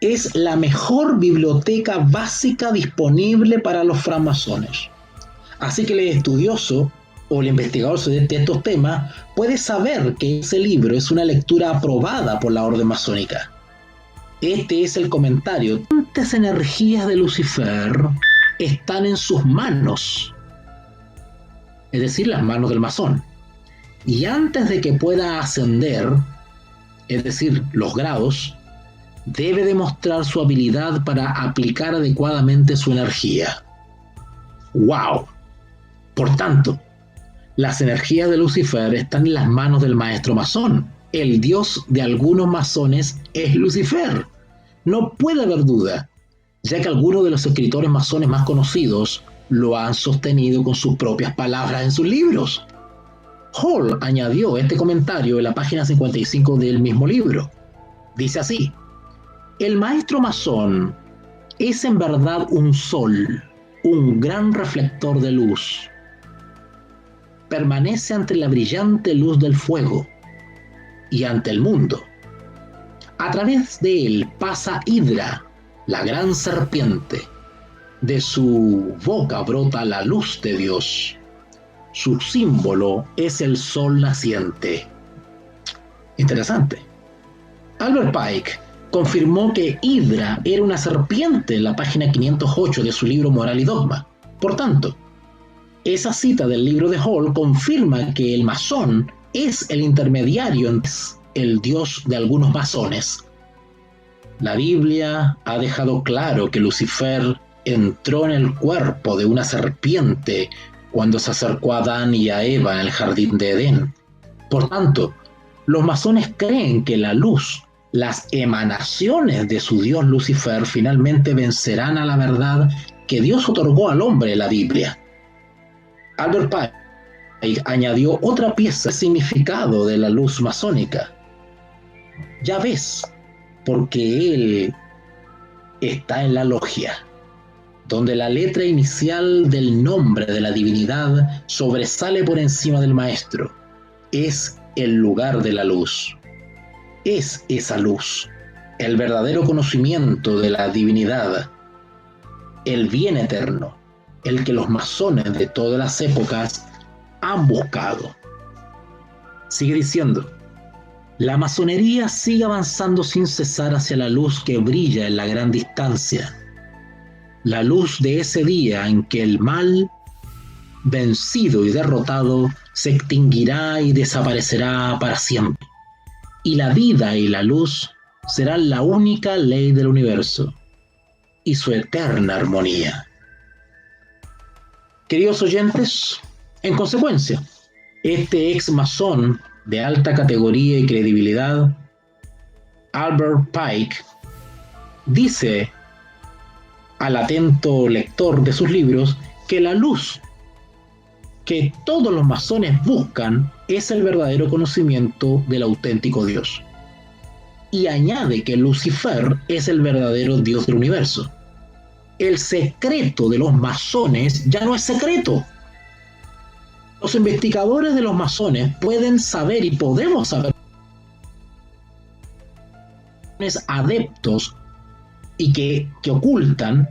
S2: es la mejor biblioteca básica disponible para los francmasones. Así que el estudioso o el investigador de estos temas puede saber que ese libro es una lectura aprobada por la orden masónica. Este es el comentario: tantas energías de Lucifer están en sus manos, es decir, las manos del masón, y antes de que pueda ascender, es decir, los grados, debe demostrar su habilidad para aplicar adecuadamente su energía. ¡Wow! Por tanto, las energías de Lucifer están en las manos del maestro masón. El dios de algunos masones es Lucifer. No puede haber duda, ya que algunos de los escritores masones más conocidos lo han sostenido con sus propias palabras en sus libros. Hall añadió este comentario en la página 55 del mismo libro. Dice así: el maestro masón es en verdad un sol, un gran reflector de luz. Permanece ante la brillante luz del fuego. y ante el mundo. A través de él pasa Hidra, la gran serpiente. De su boca brota la luz de Dios. Su símbolo es el sol naciente. Interesante. Albert Pike confirmó que Hidra era una serpiente en la página 508 de su libro Moral y Dogma. Por tanto, esa cita del libro de Hall confirma que el masón es el intermediario entre el Dios de algunos masones. La Biblia ha dejado claro que Lucifer entró en el cuerpo de una serpiente cuando se acercó a Adán y a Eva en el jardín de Edén. Por tanto, los masones creen que la luz, las emanaciones de su Dios Lucifer, finalmente vencerán a la verdad que Dios otorgó al hombre en la Biblia. Albert Pike añadió otra pieza de significado de la luz masónica. Ya ves, porque él está en la logia, donde la letra inicial del nombre de la divinidad sobresale por encima del maestro. Es el lugar de la luz. Es esa luz, el verdadero conocimiento de la divinidad, el bien eterno, el que los masones de todas las épocas han buscado. Sigue diciendo: la masonería sigue avanzando sin cesar hacia la luz que brilla en la gran distancia, la luz de ese día en que el mal, vencido y derrotado, se extinguirá y desaparecerá para siempre, y la vida y la luz serán la única ley del universo y su eterna armonía. Queridos oyentes, en consecuencia, este ex masón de alta categoría y credibilidad, Albert Pike, dice al atento lector de sus libros que la luz que todos los masones buscan es el verdadero conocimiento del auténtico Dios. Y añade que Lucifer es el verdadero Dios del universo. El secreto de los masones ya no es secreto. Los investigadores de los masones pueden saber y podemos saber adeptos y que ocultan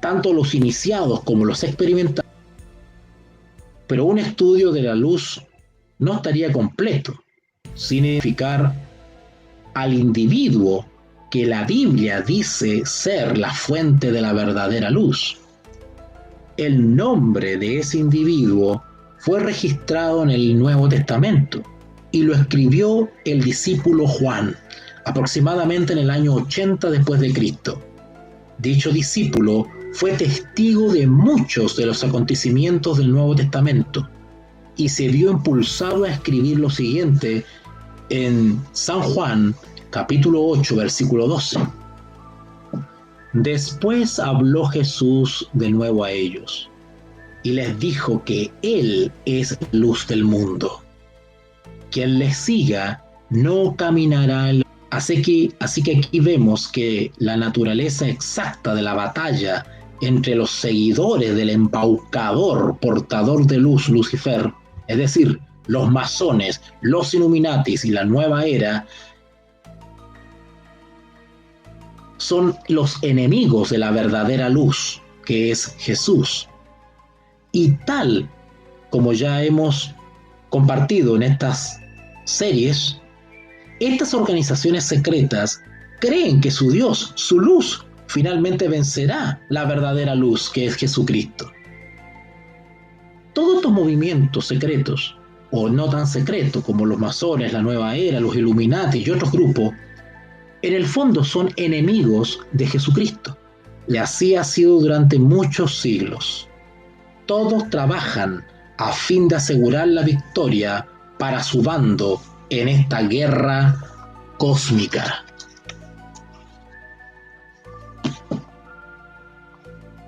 S2: tanto los iniciados como los experimentados, pero un estudio de la luz no estaría completo sin identificar al individuo que la Biblia dice ser la fuente de la verdadera luz. El nombre de ese individuo fue registrado en el Nuevo Testamento y lo escribió el discípulo Juan, aproximadamente en el año 80 después de Cristo. Dicho discípulo fue testigo de muchos de los acontecimientos del Nuevo Testamento y se vio impulsado a escribir lo siguiente en San Juan, capítulo 8, versículo 12. Después habló Jesús de nuevo a ellos y les dijo que Él es luz del mundo. Quien les siga no caminará en... Así que aquí vemos que la naturaleza exacta de la batalla entre los seguidores del embaucador portador de luz Lucifer, es decir, los masones, los Illuminatis y la nueva era, son los enemigos de la verdadera luz, que es Jesús. Y tal como ya hemos compartido en estas series, estas organizaciones secretas creen que su Dios, su luz, finalmente vencerá la verdadera luz, que es Jesucristo. Todos estos movimientos secretos, o no tan secretos, como los masones, la nueva era, los Illuminati y otros grupos, en el fondo son enemigos de Jesucristo. Y así ha sido durante muchos siglos. Todos trabajan a fin de asegurar la victoria para su bando en esta guerra cósmica.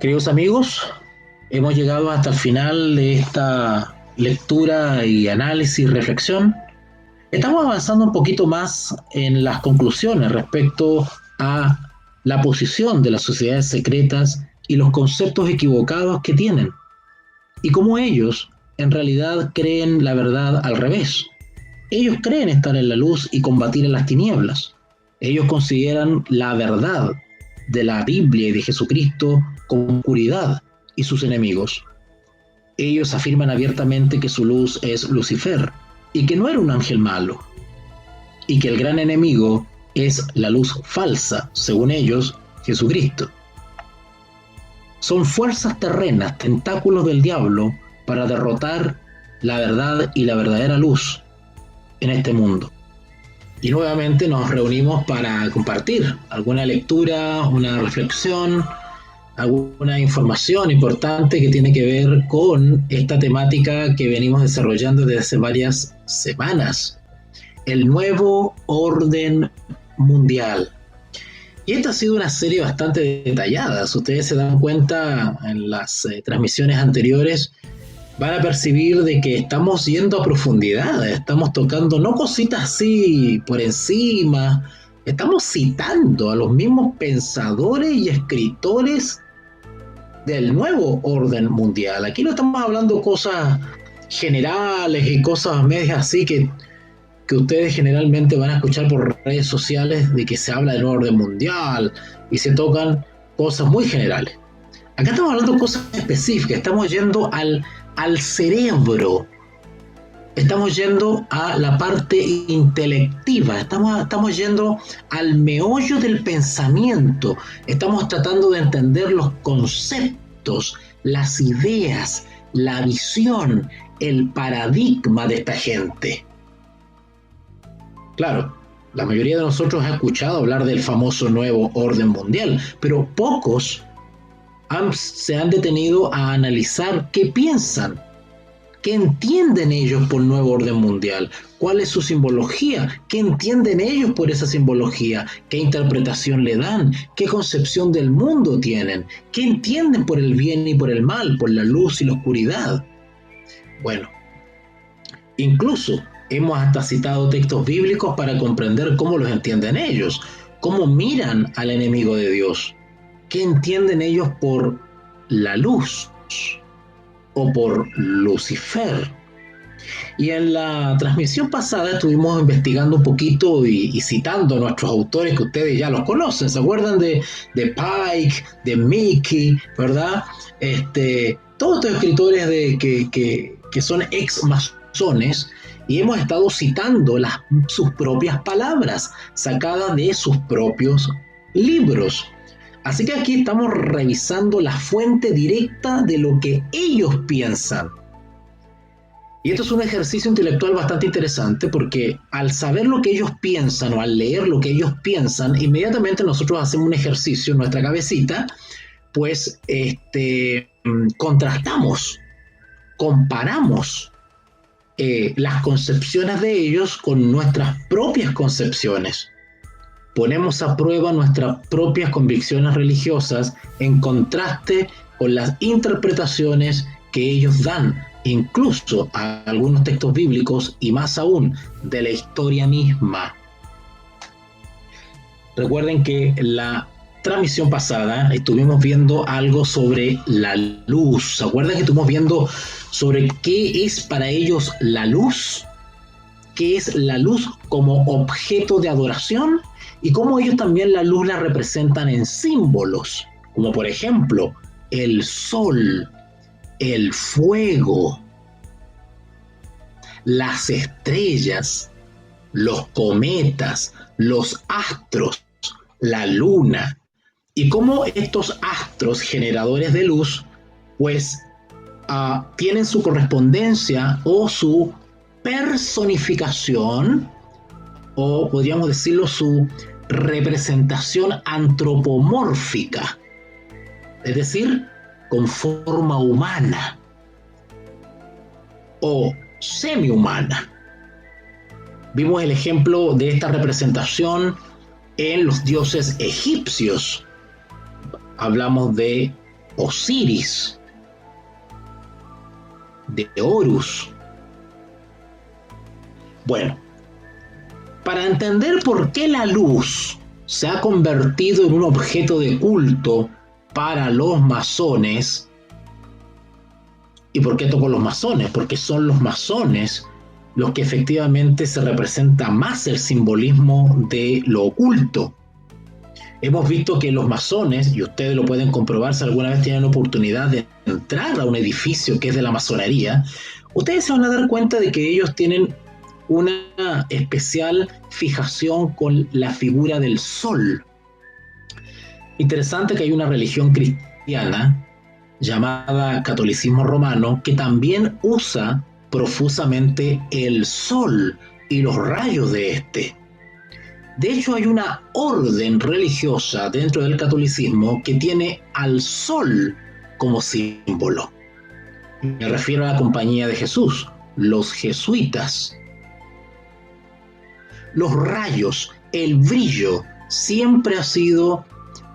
S2: Queridos amigos, hemos llegado hasta el final de esta lectura y análisis y reflexión. Estamos avanzando un poquito más en las conclusiones respecto a la posición de las sociedades secretas y los conceptos equivocados que tienen, y cómo ellos en realidad creen la verdad al revés. Ellos creen estar en la luz y combatir en las tinieblas. Ellos consideran la verdad de la Biblia y de Jesucristo como oscuridad y sus enemigos. Ellos afirman abiertamente que su luz es Lucifer y que no era un ángel malo, y que el gran enemigo es la luz falsa, según ellos, Jesucristo. Son fuerzas terrenas, tentáculos del diablo para derrotar la verdad y la verdadera luz en este mundo. Y nuevamente nos reunimos para compartir alguna lectura, una reflexión, alguna información importante que tiene que ver con esta temática que venimos desarrollando desde hace varias semanas. El nuevo orden mundial. Y esta ha sido una serie bastante detallada. Si ustedes se dan cuenta en las transmisiones anteriores, van a percibir de que estamos yendo a profundidad, estamos tocando no cositas así por encima, estamos citando a los mismos pensadores y escritores del nuevo orden mundial. Aquí no estamos hablando cosas generales y cosas medias así que ustedes generalmente van a escuchar por redes sociales de que se habla del nuevo orden mundial y se tocan cosas muy generales. Acá estamos hablando de cosas específicas, estamos yendo al cerebro, estamos yendo a la parte intelectiva, estamos yendo al meollo del pensamiento, estamos tratando de entender los conceptos, las ideas, la visión, el paradigma de esta gente. Claro, la mayoría de nosotros ha escuchado hablar del famoso nuevo orden mundial, pero pocos se han detenido a analizar qué piensan, qué entienden ellos por nuevo orden mundial, cuál es su simbología, qué entienden ellos por esa simbología, qué interpretación le dan, qué concepción del mundo tienen, qué entienden por el bien y por el mal, por la luz y la oscuridad. Bueno, incluso hemos hasta citado textos bíblicos para comprender cómo los entienden ellos, cómo miran al enemigo de Dios, qué entienden ellos por la luz o por Lucifer. Y en la transmisión pasada estuvimos investigando un poquito y citando a nuestros autores que ustedes ya los conocen. ¿Se acuerdan de Pike, de Mickey, verdad? Todos estos escritores que son ex-masones, y hemos estado citando sus propias palabras, sacadas de sus propios libros. Así que aquí estamos revisando la fuente directa de lo que ellos piensan. Y esto es un ejercicio intelectual bastante interesante porque al saber lo que ellos piensan o al leer lo que ellos piensan, inmediatamente nosotros hacemos un ejercicio en nuestra cabecita, pues contrastamos, comparamos las concepciones de ellos con nuestras propias concepciones. Ponemos a prueba nuestras propias convicciones religiosas en contraste con las interpretaciones que ellos dan, incluso a algunos textos bíblicos y más aún de la historia misma. Recuerden que en la transmisión pasada estuvimos viendo algo sobre la luz. ¿Se acuerdan que estuvimos viendo sobre qué es para ellos la luz? ¿Qué es la luz como objeto de adoración? Y cómo ellos también la luz la representan en símbolos, como por ejemplo el sol, el fuego, las estrellas, los cometas, los astros, la luna, y cómo estos astros generadores de luz pues tienen su correspondencia o su personificación, o podríamos decirlo su representación antropomórfica, es decir, con forma humana o semi-humana. Vimos el ejemplo de esta representación en los dioses egipcios. Hablamos de Osiris, de Horus. Bueno, para entender por qué la luz se ha convertido en un objeto de culto para los masones, ¿Y por qué toco los masones? Porque son los masones los que efectivamente se representa más el simbolismo de lo oculto. Hemos visto que los masones, y ustedes lo pueden comprobar si alguna vez tienen oportunidad de entrar a un edificio que es de la masonería, ustedes se van a dar cuenta de que ellos tienen una especial fijación con la figura del sol. Interesante que hay una religión cristiana llamada catolicismo romano que también usa profusamente el sol y los rayos de este. De hecho, hay una orden religiosa dentro del catolicismo que tiene al sol como símbolo. Me refiero a la Compañía de Jesús, los jesuitas. Los rayos, el brillo, siempre ha sido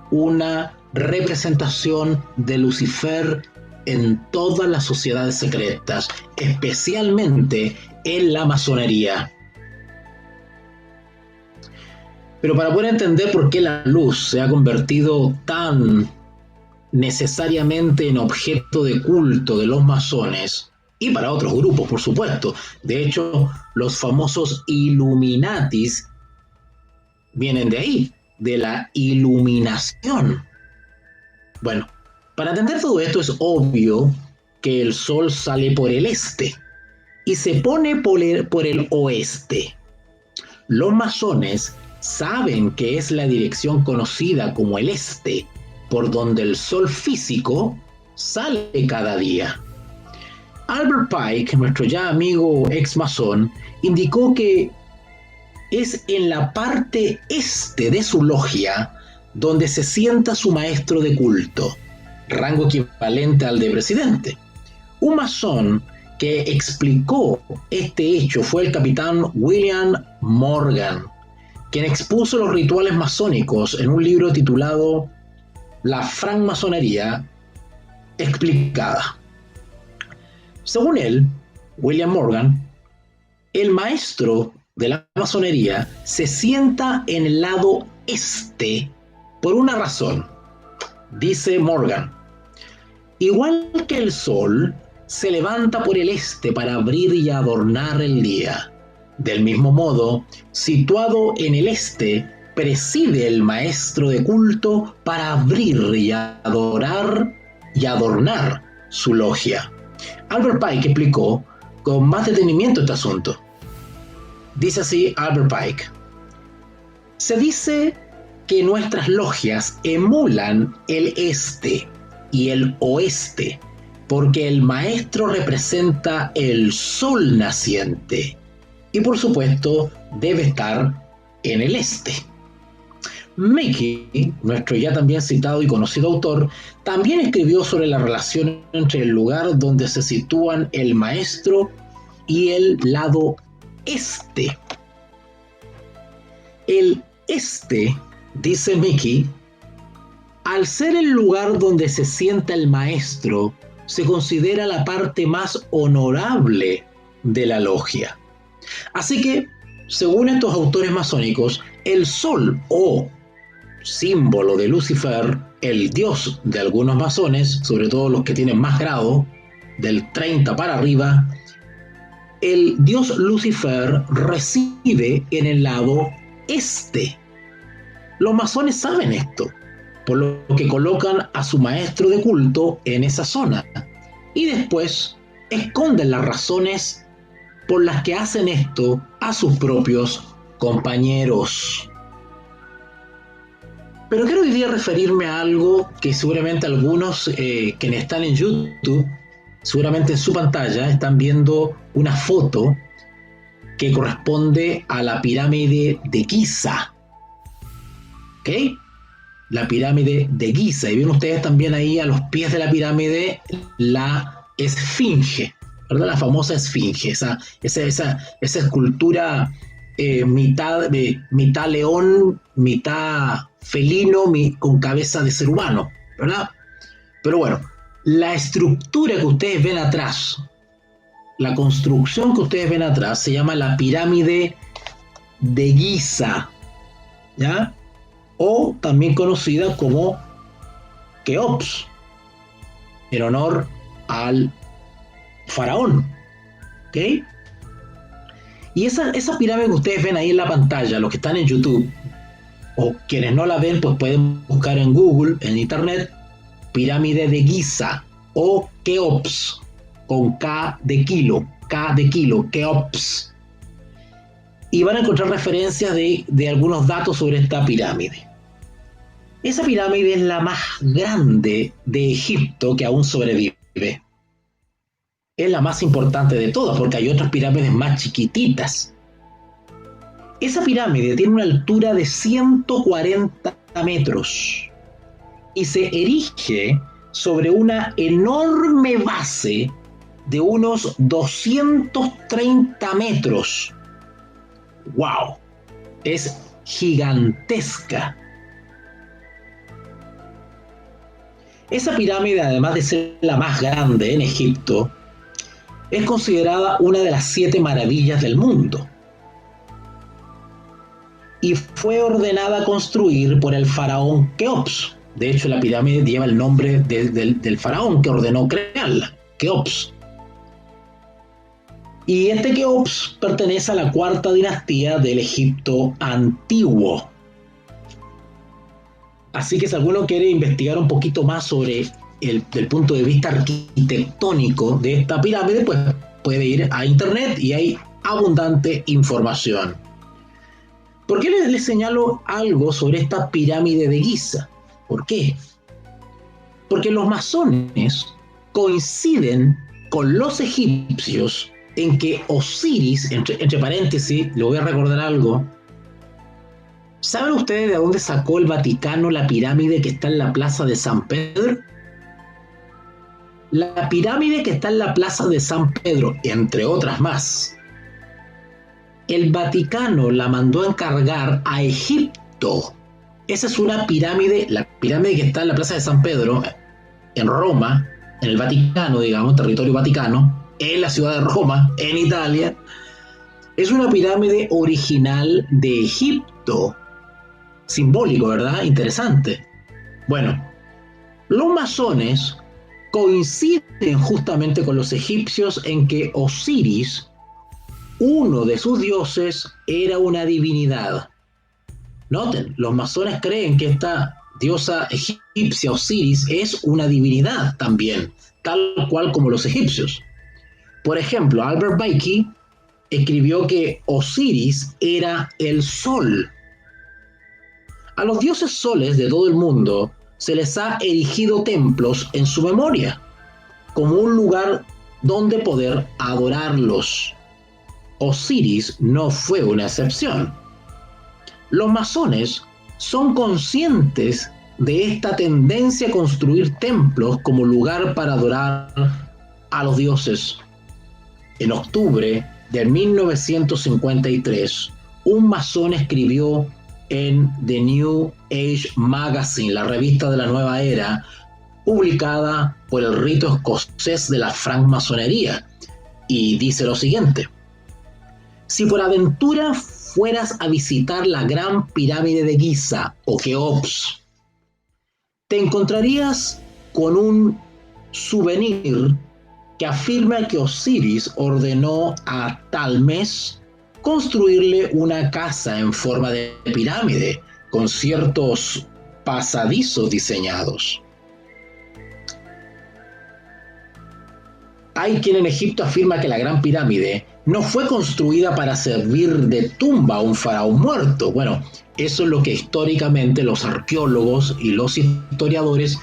S2: una representación de Lucifer en todas las sociedades secretas, especialmente en la masonería. Pero para poder entender por qué la luz se ha convertido tan necesariamente en objeto de culto de los masones, y para otros grupos, por supuesto. De hecho, los famosos Illuminatis vienen de ahí, de la iluminación. Bueno, para entender todo esto es obvio que el sol sale por el este y se pone por el oeste. Los masones saben que es la dirección conocida como el este, por donde el sol físico sale cada día. Albert Pike, nuestro ya amigo ex masón, indicó que es en la parte este de su logia donde se sienta su maestro de culto, rango equivalente al de presidente. Un masón que explicó este hecho fue el capitán William Morgan, quien expuso los rituales masónicos en un libro titulado La francmasonería explicada. Según él, William Morgan, el maestro de la masonería se sienta en el lado este por una razón. Dice Morgan, igual que el sol se levanta por el este para abrir y adornar el día. Del mismo modo, situado en el este, preside el maestro de culto para abrir y adorar y adornar su logia. Albert Pike explicó con más detenimiento este asunto. Dice así Albert Pike: se dice que nuestras logias emulan el este y el oeste, porque el maestro representa el sol naciente y por supuesto debe estar en el este. Mickey, nuestro ya también citado y conocido autor, también escribió sobre la relación entre el lugar donde se sitúan el maestro y el lado este. El este, dice Mickey, al ser el lugar donde se sienta el maestro, se considera la parte más honorable de la logia. Así que, según estos autores masónicos, el sol o símbolo de Lucifer, el dios de algunos masones, sobre todo los que tienen más grado, del 30 para arriba, el dios Lucifer reside en el lado este. Los masones saben esto, por lo que colocan a su maestro de culto en esa zona y después esconden las razones por las que hacen esto a sus propios compañeros. Pero quiero hoy día referirme a algo que seguramente algunos quienes están en YouTube, seguramente en su pantalla están viendo una foto que corresponde a la pirámide de Giza. ¿Ok? La pirámide de Giza. Y ven ustedes también ahí a los pies de la pirámide la esfinge, ¿verdad? La famosa esfinge, esa escultura mitad león, mitad felino, con cabeza de ser humano, ¿verdad? Pero bueno, la estructura que ustedes ven atrás, la construcción que ustedes ven atrás se llama la pirámide de Giza, ¿ya? O también conocida como Keops, en honor al faraón. ¿Ok? Y esa pirámide que ustedes ven ahí en la pantalla, los que están en YouTube, o quienes no la ven, pues pueden buscar en Google, en Internet, pirámide de Giza o Keops, con K de kilo, Keops. Y van a encontrar referencias de algunos datos sobre esta pirámide. Esa pirámide es la más grande de Egipto que aún sobrevive. Es la más importante de todas, porque hay otras pirámides más chiquititas. Esa pirámide tiene una altura de 140 metros y se erige sobre una enorme base de unos 230 metros. ¡Wow! Es gigantesca. Esa pirámide, además de ser la más grande en Egipto, es considerada una de las 7 maravillas del mundo. Y fue ordenada a construir por el faraón Keops. De hecho, la pirámide lleva el nombre del faraón que ordenó crearla, Keops. Y este Keops pertenece a la 4ª dinastía del Egipto antiguo. Así que si alguno quiere investigar un poquito más sobre el punto de vista arquitectónico de esta pirámide, pues puede ir a internet y hay abundante información. ¿Por qué les señalo algo sobre esta pirámide de Giza? ¿Por qué? Porque los masones coinciden con los egipcios en que Osiris, entre paréntesis, le voy a recordar algo. ¿Saben ustedes de dónde sacó el Vaticano la pirámide que está en la Plaza de San Pedro? La pirámide que está en la Plaza de San Pedro, entre otras más, el Vaticano la mandó a encargar a Egipto. Esa es una pirámide, la pirámide que está en la Plaza de San Pedro, en Roma, en el Vaticano, digamos, territorio vaticano, en la ciudad de Roma, en Italia. Es una pirámide original de Egipto. Simbólico, ¿verdad? Interesante. Bueno, los masones coinciden justamente con los egipcios en que Osiris, uno de sus dioses, era una divinidad. Noten, los masones creen que esta diosa egipcia Osiris es una divinidad también, tal cual como los egipcios. Por ejemplo, Albert Baiki escribió que Osiris era el sol. A los dioses soles de todo el mundo se les ha erigido templos en su memoria, como un lugar donde poder adorarlos. Osiris no fue una excepción. Los masones son conscientes de esta tendencia a construir templos como lugar para adorar a los dioses. En octubre de 1953, un masón escribió en The New Age Magazine, la revista de la nueva era, publicada por el rito escocés de la francmasonería, y dice lo siguiente: si por aventura fueras a visitar la gran pirámide de Giza o Keops, te encontrarías con un souvenir que afirma que Osiris ordenó a Talmes construirle una casa en forma de pirámide con ciertos pasadizos diseñados. Hay quien en Egipto afirma que la Gran Pirámide no fue construida para servir de tumba a un faraón muerto. Bueno, eso es lo que históricamente los arqueólogos y los historiadores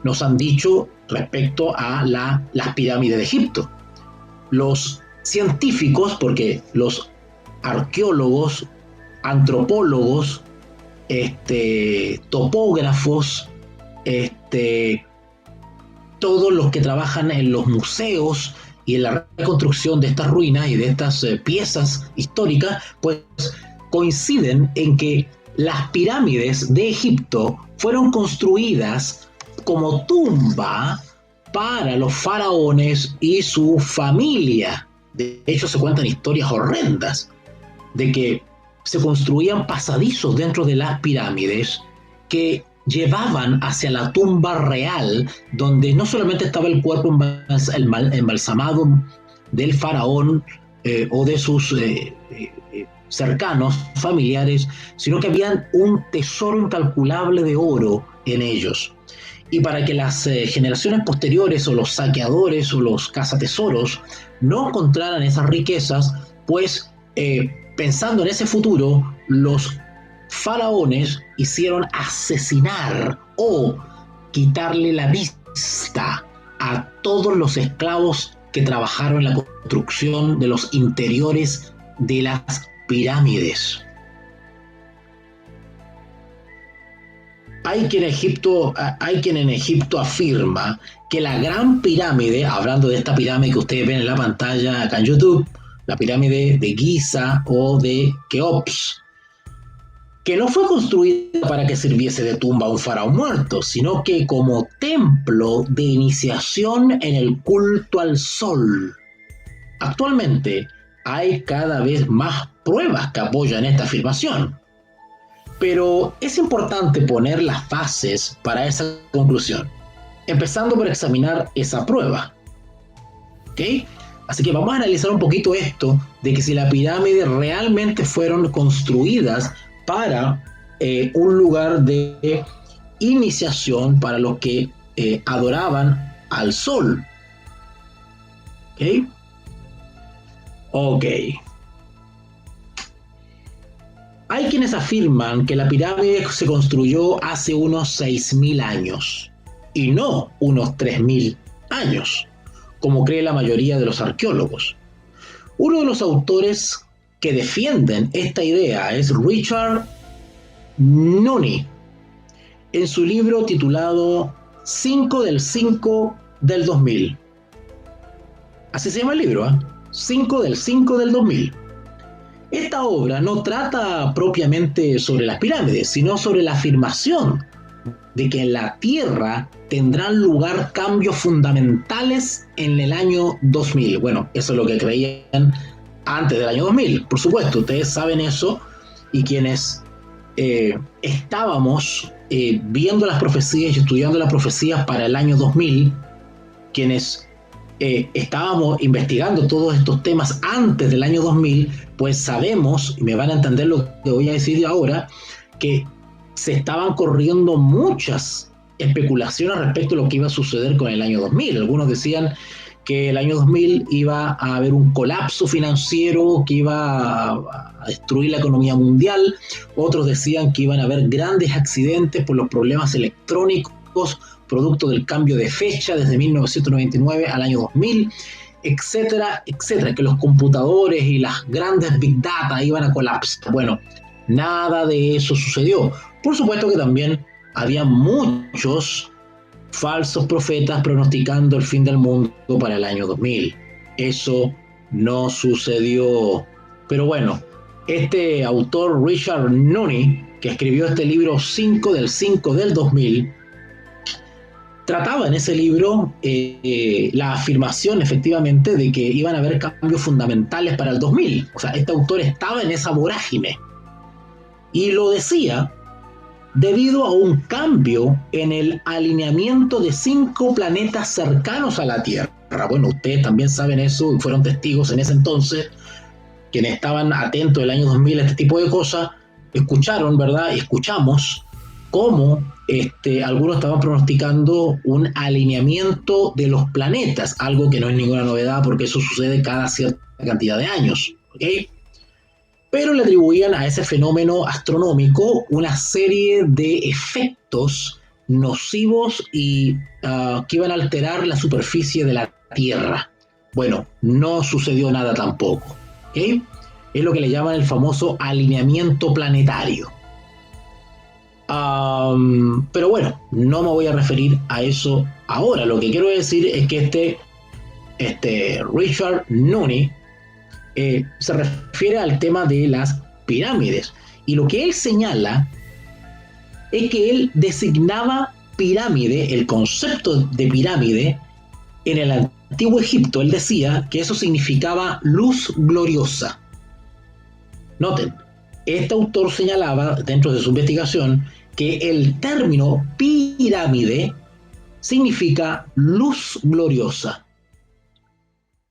S2: nos han dicho respecto a las pirámides de Egipto. Los científicos, porque los arqueólogos, antropólogos, topógrafos, todos los que trabajan en los museos y en la reconstrucción de estas ruinas y de estas piezas históricas, pues coinciden en que las pirámides de Egipto fueron construidas como tumba para los faraones y su familia. De hecho, se cuentan historias horrendas de que se construían pasadizos dentro de las pirámides que llevaban hacia la tumba real, donde no solamente estaba el cuerpo embalsamado del faraón o de sus cercanos, familiares, sino que había un tesoro incalculable de oro en ellos. Y para que las generaciones posteriores o los saqueadores o los cazatesoros no encontraran esas riquezas, pues pensando en ese futuro, los faraones hicieron asesinar o quitarle la vista a todos los esclavos que trabajaron en la construcción de los interiores de las pirámides. Hay quien en Egipto afirma que la Gran Pirámide, hablando de esta pirámide que ustedes ven en la pantalla acá en YouTube, la pirámide de Giza o de Keops, que no fue construida para que sirviese de tumba a un faraón muerto, sino que como templo de iniciación en el culto al sol. Actualmente hay cada vez más pruebas que apoyan esta afirmación. Pero es importante poner las bases para esa conclusión, empezando por examinar esa prueba. ¿Ok? Así que vamos a analizar un poquito esto de que si las pirámides realmente fueron construidas para un lugar de iniciación para los que adoraban al sol. ¿Ok? Ok. Hay quienes afirman que la pirámide se construyó hace unos 6.000 años y no unos 3.000 años, como cree la mayoría de los arqueólogos. Uno de los autores que defienden esta idea es Richard Nooney, en su libro titulado 5 del 5 del 2000. Así se llama el libro, 5 del 5 del 2000. Esta obra no trata propiamente sobre las pirámides, sino sobre la afirmación de que en la Tierra tendrán lugar cambios fundamentales en el año 2000. Bueno, eso es lo que creían antes del año 2000, por supuesto, ustedes saben eso, y quienes estábamos viendo las profecías y estudiando las profecías para el año 2000, quienes estábamos investigando todos estos temas antes del año 2000, pues sabemos, y me van a entender lo que voy a decir ahora, que se estaban corriendo muchas especulaciones respecto a lo que iba a suceder con el año 2000. Algunos decían que el año 2000 iba a haber un colapso financiero que iba a destruir la economía mundial. Otros decían que iban a haber grandes accidentes por los problemas electrónicos producto del cambio de fecha desde 1999 al año 2000, etcétera, etcétera, que los computadores y las grandes big data iban a colapsar. Bueno, nada de eso sucedió. Por supuesto que también había muchos falsos profetas pronosticando el fin del mundo para el año 2000. Eso no sucedió. Pero bueno, este autor Richard Nooney, que escribió este libro 5 del 5 del 2000, trataba en ese libro la afirmación efectivamente de que iban a haber cambios fundamentales para el 2000. O sea, este autor estaba en esa vorágine y lo decía debido a un cambio en el alineamiento de 5 planetas cercanos a la Tierra. Bueno, ustedes también saben eso y fueron testigos en ese entonces, quienes estaban atentos el año 2000 a este tipo de cosas, escucharon, ¿verdad? Escuchamos cómo algunos estaban pronosticando un alineamiento de los planetas, algo que no es ninguna novedad porque eso sucede cada cierta cantidad de años, ¿ok? Pero le atribuían a ese fenómeno astronómico una serie de efectos nocivos y que iban a alterar la superficie de la Tierra. Bueno, no sucedió nada tampoco, ¿ok? Es lo que le llaman el famoso alineamiento planetario. Pero bueno, no me voy a referir a eso ahora. Lo que quiero decir es que Richard Nooney se refiere al tema de las pirámides, y lo que él señala es que él designaba pirámide, el concepto de pirámide en el antiguo Egipto. Él decía que eso significaba luz gloriosa. Noten, este autor señalaba dentro de su investigación que el término pirámide significa luz gloriosa,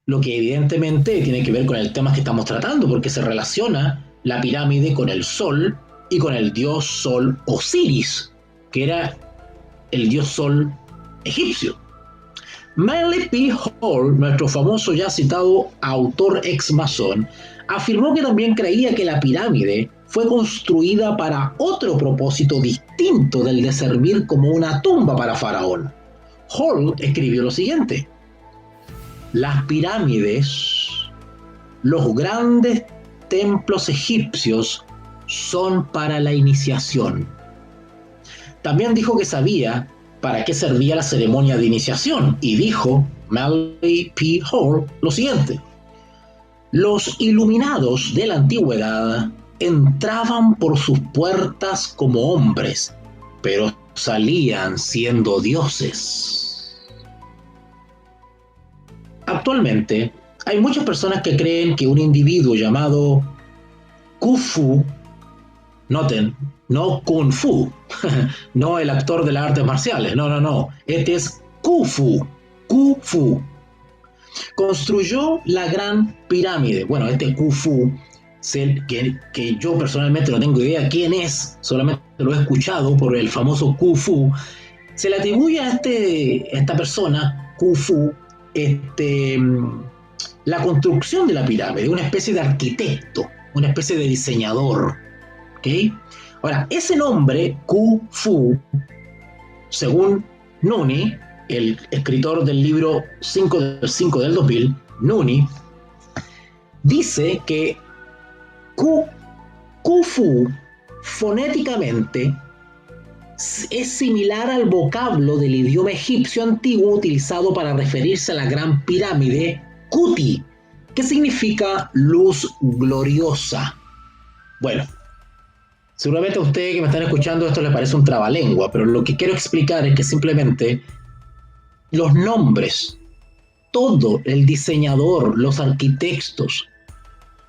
S2: lo que evidentemente tiene que ver con el tema que estamos tratando, porque se relaciona la pirámide con el sol y con el dios sol Osiris, que era el dios sol egipcio. Manly P. Hall, nuestro famoso ya citado autor ex-masón, afirmó que también creía que la pirámide fue construida para otro propósito distinto del de servir como una tumba para Faraón. Hall escribió lo siguiente: las pirámides, los grandes templos egipcios son para la iniciación. También dijo que sabía para qué servía la ceremonia de iniciación y dijo, Manly P. Hall, lo siguiente: los iluminados de la antigüedad entraban por sus puertas como hombres, pero salían siendo dioses. Actualmente, hay muchas personas que creen que un individuo llamado Khufu, noten, no Kung Fu, no el actor de las artes marciales, no, este es Khufu, construyó la Gran Pirámide. Bueno, este Khufu, que yo personalmente no tengo idea quién es, solamente lo he escuchado por el famoso Khufu, se le atribuye a esta persona, Khufu, la construcción de la pirámide, una especie de arquitecto, una especie de diseñador. ¿Okay? Ahora, ese nombre, Khufu, según Nuni, el escritor del libro 5 del 2000, Nuni, dice que Khufu fonéticamente es similar al vocablo del idioma egipcio antiguo utilizado para referirse a la gran pirámide, Kuti, que significa luz gloriosa. Bueno, seguramente a ustedes que me están escuchando esto les parece un trabalengua, pero lo que quiero explicar es que simplemente los nombres, todo, el diseñador, los arquitectos,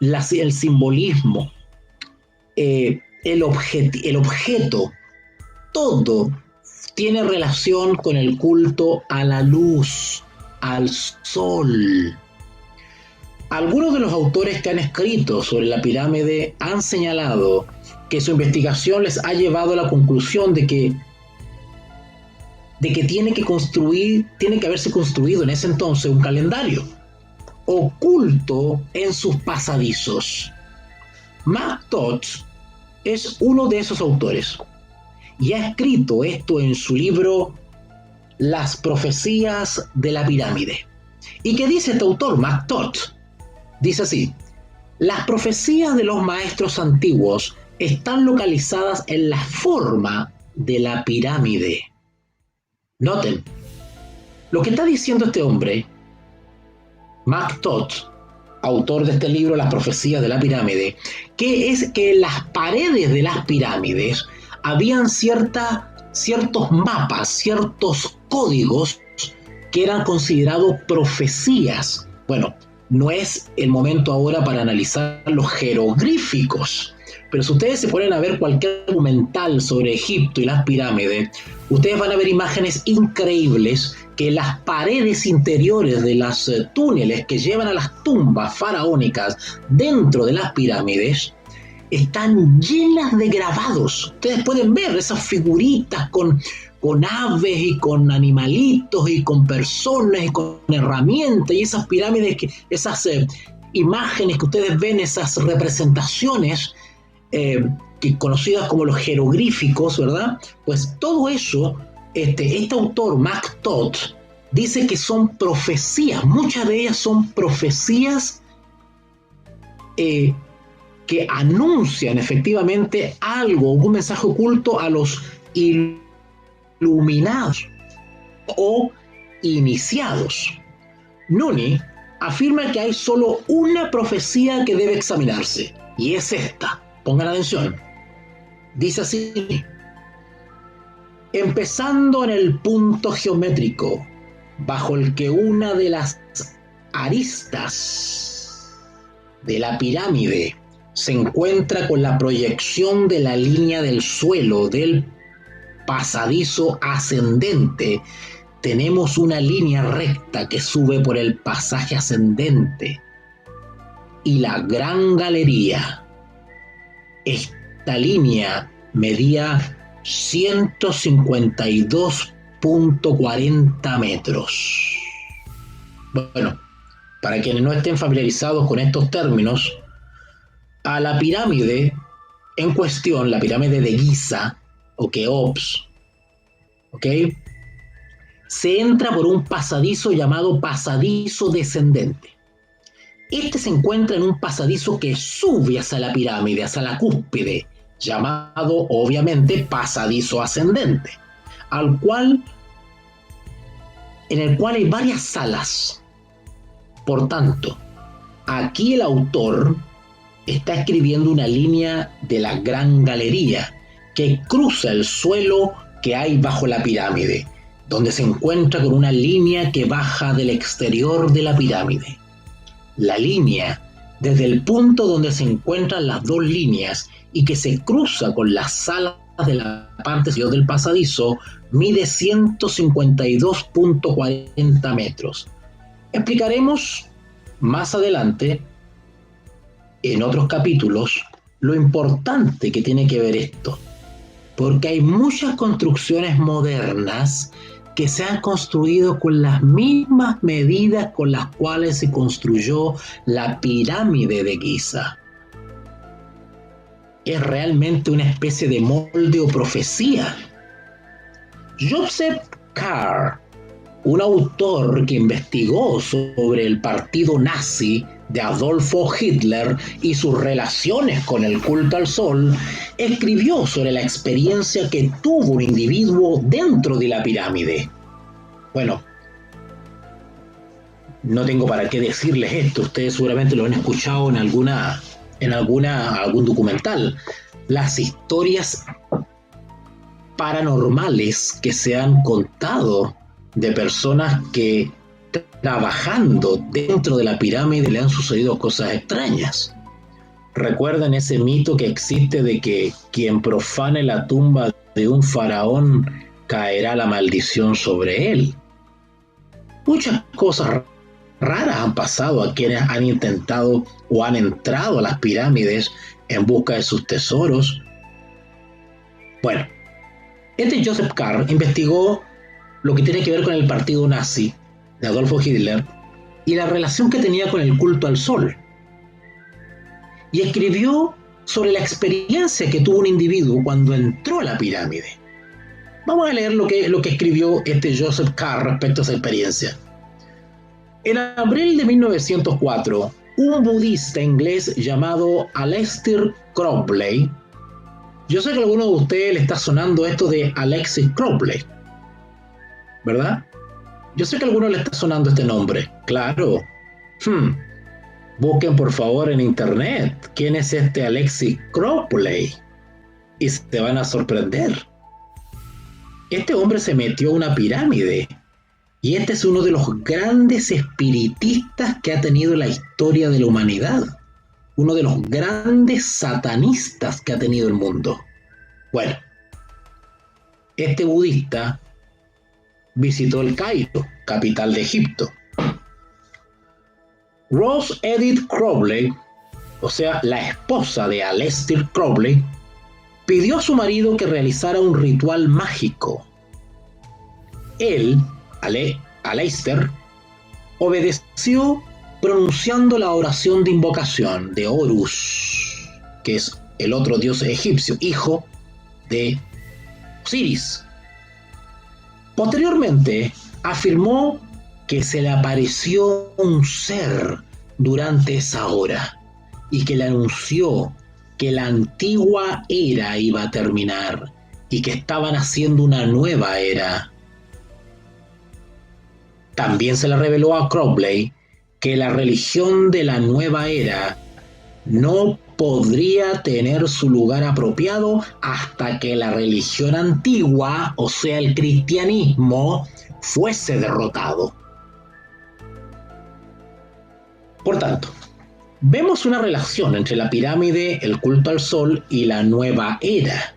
S2: el simbolismo, el objeto, todo tiene relación con el culto a la luz, al sol. Algunos de los autores que han escrito sobre la pirámide han señalado que su investigación les ha llevado a la conclusión de que tiene que haberse construido en ese entonces un calendario oculto en sus pasadizos. McTodd es uno de esos autores y ha escrito esto en su libro Las profecías de la pirámide. ¿Y qué dice este autor, McTodd? Dice así: las profecías de los maestros antiguos están localizadas en la forma de la pirámide. Noten, lo que está diciendo este hombre, McTodd, autor de este libro Las profecías de la pirámide, que es que en las paredes de las pirámides habían ciertos mapas, ciertos códigos que eran considerados profecías. Bueno, no es el momento ahora para analizar los jeroglíficos, pero si ustedes se ponen a ver cualquier documental sobre Egipto y las pirámides, ustedes van a ver imágenes increíbles que las paredes interiores de los túneles que llevan a las tumbas faraónicas dentro de las pirámides están llenas de grabados. Ustedes pueden ver esas figuritas con aves y con animalitos y con personas y con herramientas, y esas pirámides, esas imágenes que ustedes ven, esas representaciones conocidas como los jeroglíficos, ¿verdad? Pues todo eso, este autor, McTodd, dice que son profecías, muchas de ellas son profecías que anuncian efectivamente algo, un mensaje oculto a los iluminados o iniciados. Nuni afirma que hay solo una profecía que debe examinarse, y es esta. Pongan atención. Dice así: empezando en el punto geométrico bajo el que una de las aristas de la pirámide se encuentra con la proyección de la línea del suelo del pasadizo ascendente, tenemos una línea recta que sube por el pasaje ascendente y la gran galería. Esta línea medía 152.40 metros. Bueno, para quienes no estén familiarizados con estos términos, a la pirámide en cuestión, la pirámide de Giza, o Keops, ¿ok?, se entra por un pasadizo llamado pasadizo descendente. Este se encuentra en un pasadizo que sube hacia la pirámide, hacia la cúspide, llamado obviamente pasadizo ascendente, en el cual hay varias salas. Por tanto, aquí el autor está escribiendo una línea de la gran galería que cruza el suelo que hay bajo la pirámide, donde se encuentra con una línea que baja del exterior de la pirámide. La línea, desde el punto donde se encuentran las dos líneas y que se cruza con las salas de la parte superior del pasadizo, mide 152.40 metros. Explicaremos más adelante, en otros capítulos, lo importante que tiene que ver esto, porque hay muchas construcciones modernas que se han construido con las mismas medidas con las cuales se construyó la pirámide de Giza. Es realmente una especie de molde o profecía. Joseph Carr, un autor que investigó sobre el partido nazi de Adolfo Hitler y sus relaciones con el culto al sol, escribió sobre la experiencia que tuvo un individuo dentro de la pirámide. Bueno, no tengo para qué decirles esto, ustedes seguramente lo han escuchado en algún documental. Las historias paranormales que se han contado de personas que trabajando dentro de la pirámide le han sucedido cosas extrañas. ¿Recuerdan ese mito que existe de que quien profane la tumba de un faraón caerá la maldición sobre él? Muchas cosas raras han pasado a quienes han intentado o han entrado a las pirámides en busca de sus tesoros. Bueno, Joseph Carr investigó lo que tiene que ver con el partido nazi de Adolfo Hitler y la relación que tenía con el culto al sol. Y escribió sobre la experiencia que tuvo un individuo cuando entró a la pirámide. Vamos a leer lo que escribió Joseph Carr respecto a esa experiencia. En abril de 1904, un budista inglés llamado Aleister Crowley, yo sé que a alguno de ustedes le está sonando esto de Alexis Crowley, ¿verdad? Yo sé que a alguno le está sonando este nombre, claro. Busquen por favor en internet quién es este Alexis Crowley y se van a sorprender. Este hombre se metió a una pirámide y este es uno de los grandes espiritistas que ha tenido la historia de la humanidad, uno de los grandes satanistas que ha tenido el mundo. Bueno, este budista visitó el Cairo, capital de Egipto. Rose Edith Crowley, o sea, la esposa de Aleister Crowley, pidió a su marido que realizara un ritual mágico. Él, Aleister, obedeció pronunciando la oración de invocación de Horus, que es el otro dios egipcio, hijo de Osiris. Posteriormente, afirmó que se le apareció un ser durante esa hora y que le anunció que la antigua era iba a terminar y que estaban haciendo una nueva era. También se le reveló a Crowley que la religión de la nueva era no podría tener su lugar apropiado hasta que la religión antigua, o sea, el cristianismo, fuese derrotado. Por tanto, vemos una relación entre la pirámide, el culto al sol y la nueva era.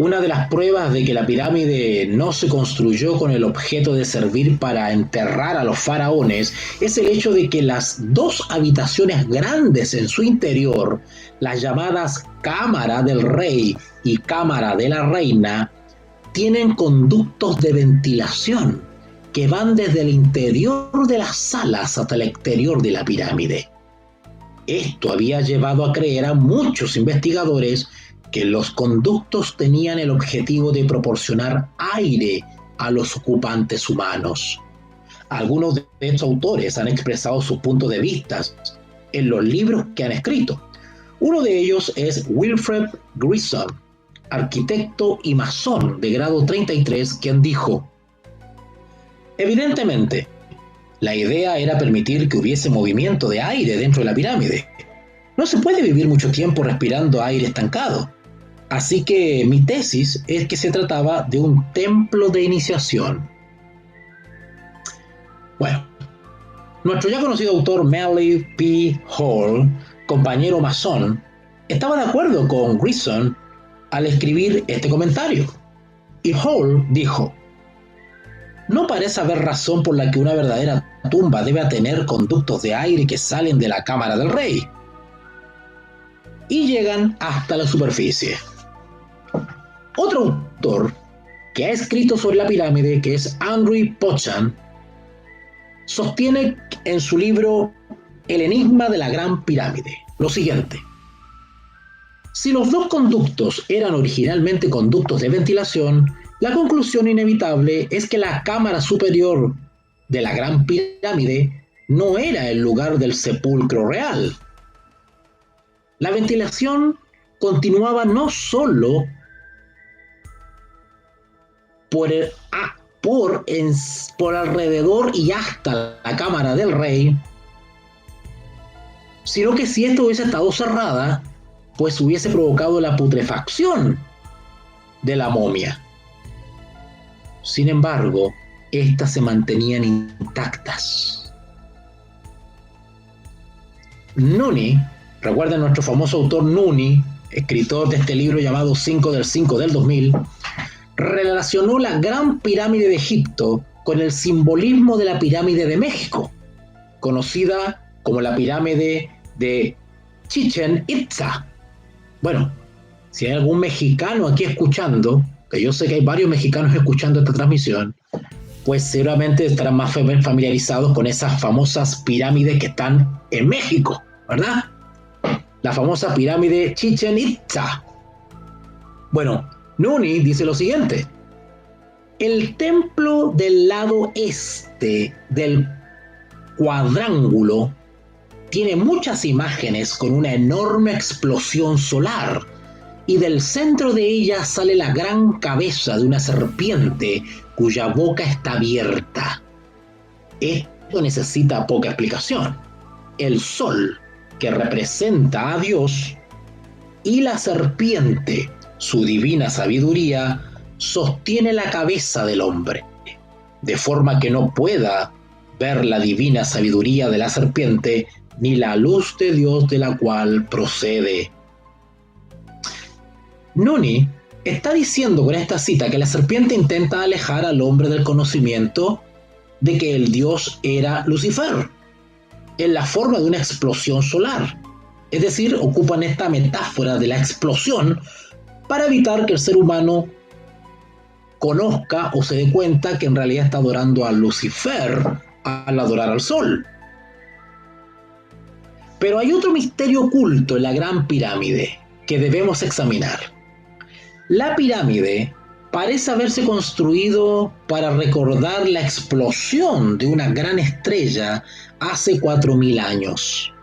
S2: Una de las pruebas de que la pirámide no se construyó con el objeto de servir para enterrar a los faraones es el hecho de que las dos habitaciones grandes en su interior, las llamadas Cámara del Rey y Cámara de la Reina, tienen conductos de ventilación que van desde el interior de las salas hasta el exterior de la pirámide. Esto había llevado a creer a muchos investigadores que los conductos tenían el objetivo de proporcionar aire a los ocupantes humanos. Algunos de estos autores han expresado sus puntos de vista en los libros que han escrito. Uno de ellos es Wilfred Grissom, arquitecto y masón de grado 33, quien dijo: evidentemente, la idea era permitir que hubiese movimiento de aire dentro de la pirámide. No se puede vivir mucho tiempo respirando aire estancado. Así que mi tesis es que se trataba de un templo de iniciación. Bueno, nuestro ya conocido autor Melville P. Hall, compañero masón, estaba de acuerdo con Grissom al escribir este comentario. Y Hall dijo: no parece haber razón por la que una verdadera tumba deba tener conductos de aire que salen de la cámara del rey y llegan hasta la superficie. Otro autor que ha escrito sobre la pirámide, que es Andrew Pochan, sostiene en su libro El enigma de la Gran Pirámide lo siguiente: si los dos conductos eran originalmente conductos de ventilación, la conclusión inevitable es que la cámara superior de la Gran Pirámide no era el lugar del sepulcro real. La ventilación continuaba no solo por alrededor y hasta la cámara del rey, sino que si esto hubiese estado cerrada, pues hubiese provocado la putrefacción de la momia. Sin embargo, estas se mantenían intactas. Nuni, recuerden nuestro famoso autor Nuni, escritor de este libro llamado 5 del 5 del 2000, relacionó la Gran Pirámide de Egipto con el simbolismo de la pirámide de México, conocida como la pirámide de Chichén Itzá. Bueno, si hay algún mexicano aquí escuchando, que yo sé que hay varios mexicanos escuchando esta transmisión, pues seguramente estarán más familiarizados con esas famosas pirámides que están en México, ¿verdad? La famosa pirámide Chichén Itzá. Bueno, Nuni dice lo siguiente: el templo del lado este del cuadrángulo tiene muchas imágenes con una enorme explosión solar, y del centro de ella sale la gran cabeza de una serpiente cuya boca está abierta. Esto necesita poca explicación. El sol, que representa a Dios, y la serpiente, su divina sabiduría, sostiene la cabeza del hombre, de forma que no pueda ver la divina sabiduría de la serpiente ni la luz de Dios de la cual procede. Nuni está diciendo con esta cita que la serpiente intenta alejar al hombre del conocimiento de que el Dios era Lucifer, en la forma de una explosión solar. Es decir, ocupan esta metáfora de la explosión para evitar que el ser humano conozca o se dé cuenta que en realidad está adorando a Lucifer al adorar al sol. Pero hay otro misterio oculto en la Gran Pirámide que debemos examinar. La pirámide parece haberse construido para recordar la explosión de una gran estrella hace 4000 años.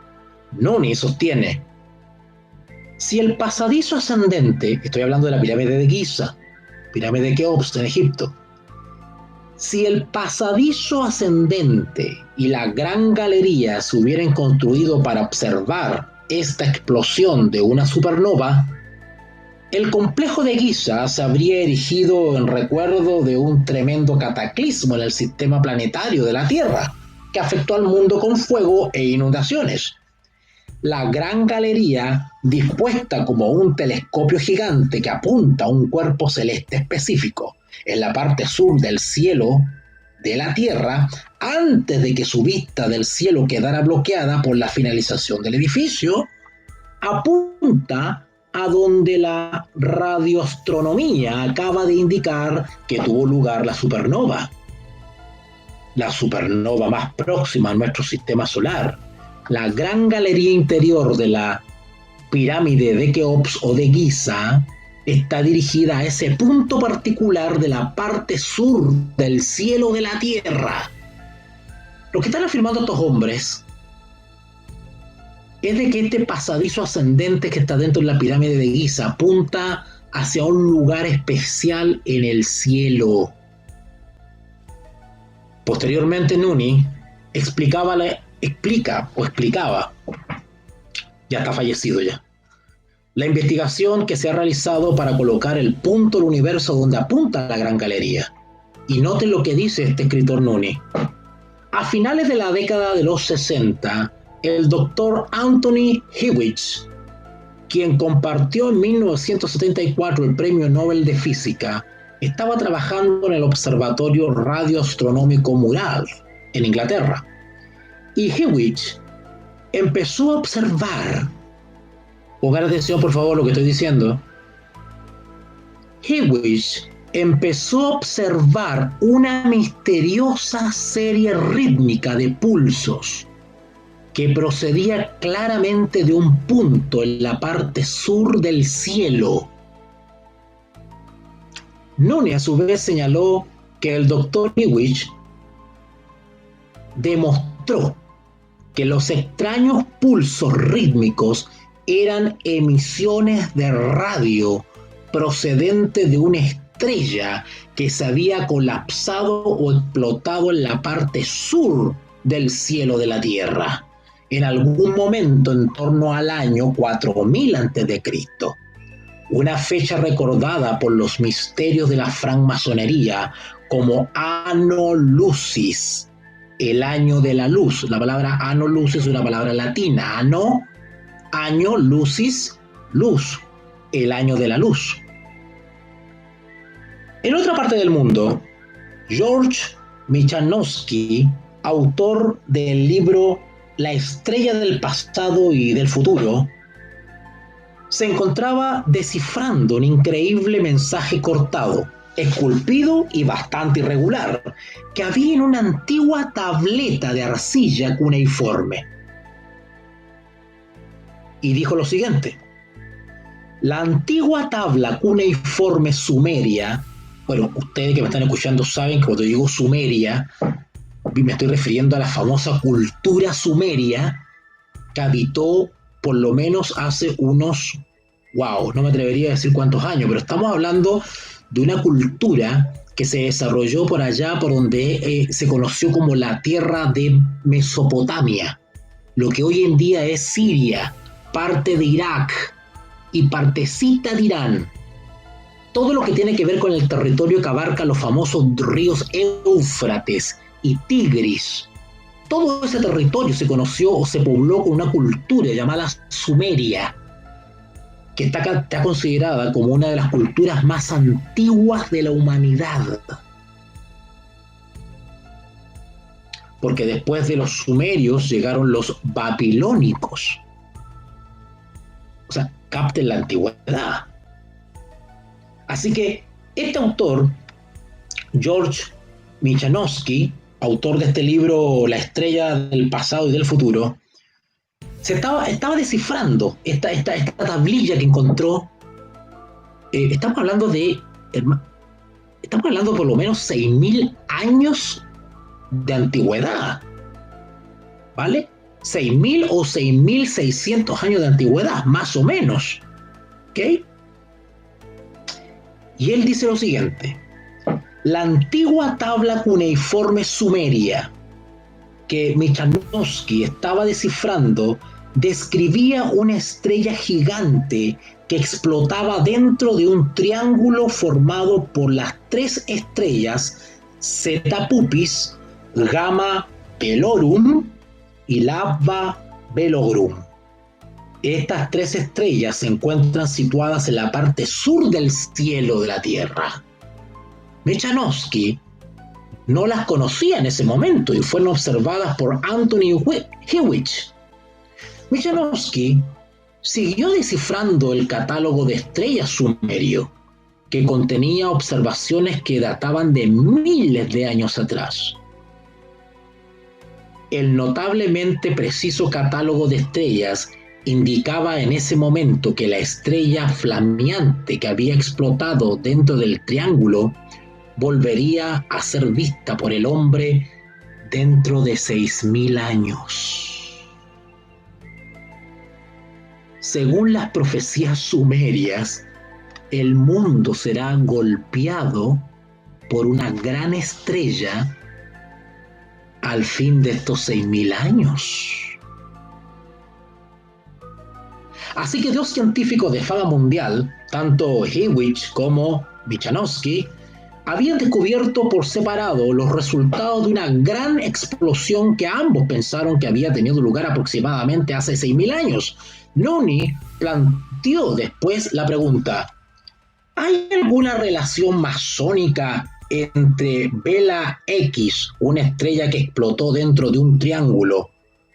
S2: Nuni sostiene: si el pasadizo ascendente, estoy hablando de la pirámide de Giza, pirámide de Keops en Egipto, si el pasadizo ascendente y la gran galería se hubieran construido para observar esta explosión de una supernova, el complejo de Giza se habría erigido en recuerdo de un tremendo cataclismo en el sistema planetario de la Tierra, que afectó al mundo con fuego e inundaciones. la Gran Galería, dispuesta como un telescopio gigante que apunta a un cuerpo celeste específico en la parte sur del cielo de la Tierra, antes de que su vista del cielo quedara bloqueada por la finalización del edificio, apunta a donde la radioastronomía acaba de indicar que tuvo lugar la supernova más próxima a nuestro sistema solar. La gran galería interior de la pirámide de Keops o de Giza está dirigida a ese punto particular de la parte sur del cielo de la Tierra. Lo que están afirmando estos hombres es de que este pasadizo ascendente que está dentro de la pirámide de Giza apunta hacia un lugar especial en el cielo. Posteriormente, Nuni explicaba, ya está fallecido ya, la investigación que se ha realizado para colocar el punto del universo donde apunta la Gran Galería. Y noten lo que dice este escritor Nuni. A finales de la década de los 60, el doctor Anthony Hewitt, quien compartió en 1974 el Premio Nobel de Física, estaba trabajando en el Observatorio Radioastronómico Mural, en Inglaterra. Y Hewitt empezó a observar, pongan atención por favor lo que estoy diciendo, Hewitt empezó a observar una misteriosa serie rítmica de pulsos que procedía claramente de un punto en la parte sur del cielo. Nuni a su vez señaló que el Dr. Hewitt demostró que los extraños pulsos rítmicos eran emisiones de radio procedentes de una estrella que se había colapsado o explotado en la parte sur del cielo de la Tierra, en algún momento en torno al año 4000 a.C., una fecha recordada por los misterios de la francmasonería como Anno Lucis, el año de la luz. La palabra Anno Lucis es una palabra latina. Anno, año, lucis, luz, el año de la luz. En otra parte del mundo, George Michanowski, autor del libro La estrella del pasado y del futuro, se encontraba descifrando un increíble mensaje cortado, esculpido y bastante irregular, que había en una antigua tableta de arcilla cuneiforme. Y dijo lo siguiente: la antigua tabla cuneiforme sumeria, bueno, ustedes que me están escuchando saben que cuando digo Sumeria, me estoy refiriendo a la famosa cultura sumeria que habitó por lo menos hace unos, no me atrevería a decir cuántos años, pero estamos hablando de una cultura que se desarrolló por allá, por donde se conoció como la tierra de Mesopotamia, lo que hoy en día es Siria, parte de Irak y partecita de Irán. Todo lo que tiene que ver con el territorio que abarca los famosos ríos Éufrates y Tigris. Todo ese territorio se conoció o se pobló con una cultura llamada Sumeria, que está considerada como una de las culturas más antiguas de la humanidad. Porque después de los sumerios llegaron los babilónicos. O sea, capten la antigüedad. Así que este autor, George Michanowski, autor de este libro La estrella del pasado y del futuro, estaba descifrando esta tablilla que encontró. Estamos hablando por lo menos 6.000 años de antigüedad, ¿vale? 6.000 o 6.600 años de antigüedad, más o menos, ¿ok? Y él dice lo siguiente: la antigua tabla cuneiforme sumeria que Michanowski estaba descifrando describía una estrella gigante que explotaba dentro de un triángulo formado por las tres estrellas Zeta Puppis, Gamma Pelorum y Labba Velorum. Estas 3 estrellas se encuentran situadas en la parte sur del cielo de la Tierra. Michanovsky no las conocía en ese momento y fueron observadas por Anthony Hewitt. Michanovsky siguió descifrando el catálogo de estrellas sumerio, que contenía observaciones que databan de miles de años atrás. El notablemente preciso catálogo de estrellas indicaba en ese momento que la estrella flameante que había explotado dentro del triángulo volvería a ser vista por el hombre dentro de 6.000 años. Según las profecías sumerias, el mundo será golpeado por una gran estrella al fin de estos 6.000 años. Así que 2 científicos de fama mundial, tanto Hewitt como Michanovsky, habían descubierto por separado los resultados de una gran explosión que ambos pensaron que había tenido lugar aproximadamente hace 6.000 años. Noni planteó después la pregunta: ¿hay alguna relación masónica entre Vela X, una estrella que explotó dentro de un triángulo,